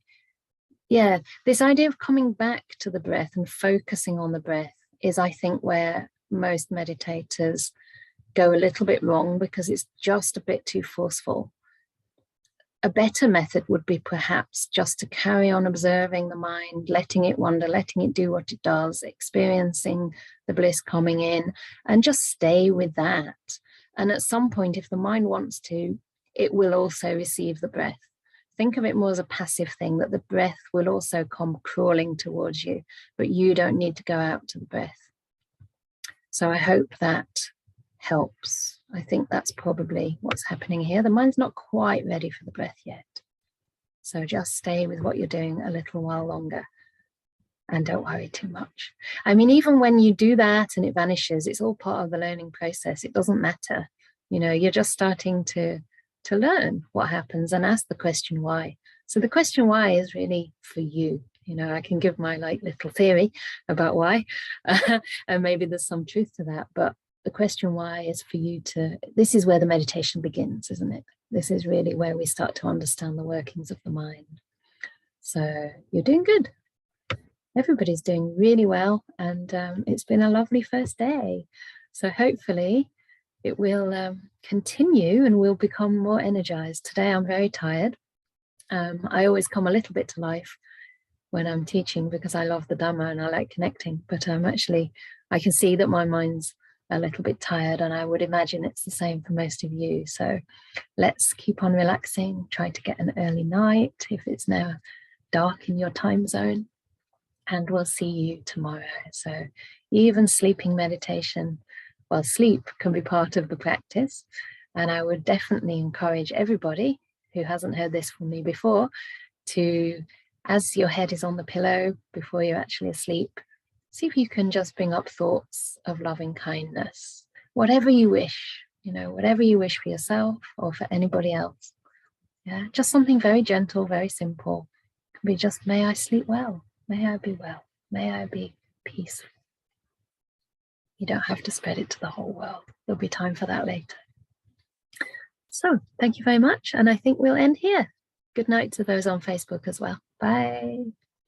this idea of coming back to the breath and focusing on the breath is, I think, where most meditators go a little bit wrong, because it's just a bit too forceful. A better method would be perhaps just to carry on observing the mind, letting it wander, letting it do what it does, experiencing the bliss coming in, and just stay with that. And at some point, if the mind wants to, it will also receive the breath. Think of it more as a passive thing, that the breath will also come crawling towards you, but you don't need to go out to the breath. So I hope that helps. I think that's probably what's happening here. The mind's not quite ready for the breath yet. So just stay with what you're doing a little while longer and don't worry too much. I mean, even when you do that and it vanishes, it's all part of the learning process. It doesn't matter. You're just starting to learn what happens and ask the question why. So the question why is really for you. I can give my little theory about why, and maybe there's some truth to that, but the question why is for you to, this is where the meditation begins, isn't it? This is really where we start to understand the workings of the mind. So you're doing good. Everybody's doing really well, and it's been a lovely first day. So hopefully it will continue and we'll become more energized. Today I'm very tired. I always come a little bit to life when I'm teaching because I love the Dhamma and I like connecting, but I can see that my mind's a little bit tired, and I would imagine it's the same for most of you. So let's keep on relaxing, try to get an early night if it's now dark in your time zone, and we'll see you tomorrow. So even sleeping meditation, well, sleep can be part of the practice, and I would definitely encourage everybody who hasn't heard this from me before to as your head is on the pillow before you're actually asleep, see if you can just bring up thoughts of loving kindness, whatever you wish, whatever you wish for yourself or for anybody else. Yeah, just something very gentle, very simple. It can be just, may I sleep well, may I be well, may I be peaceful. You don't have to spread it to the whole world. There'll be time for that later. So thank you very much. And I think we'll end here. Good night to those on Facebook as well. Bye.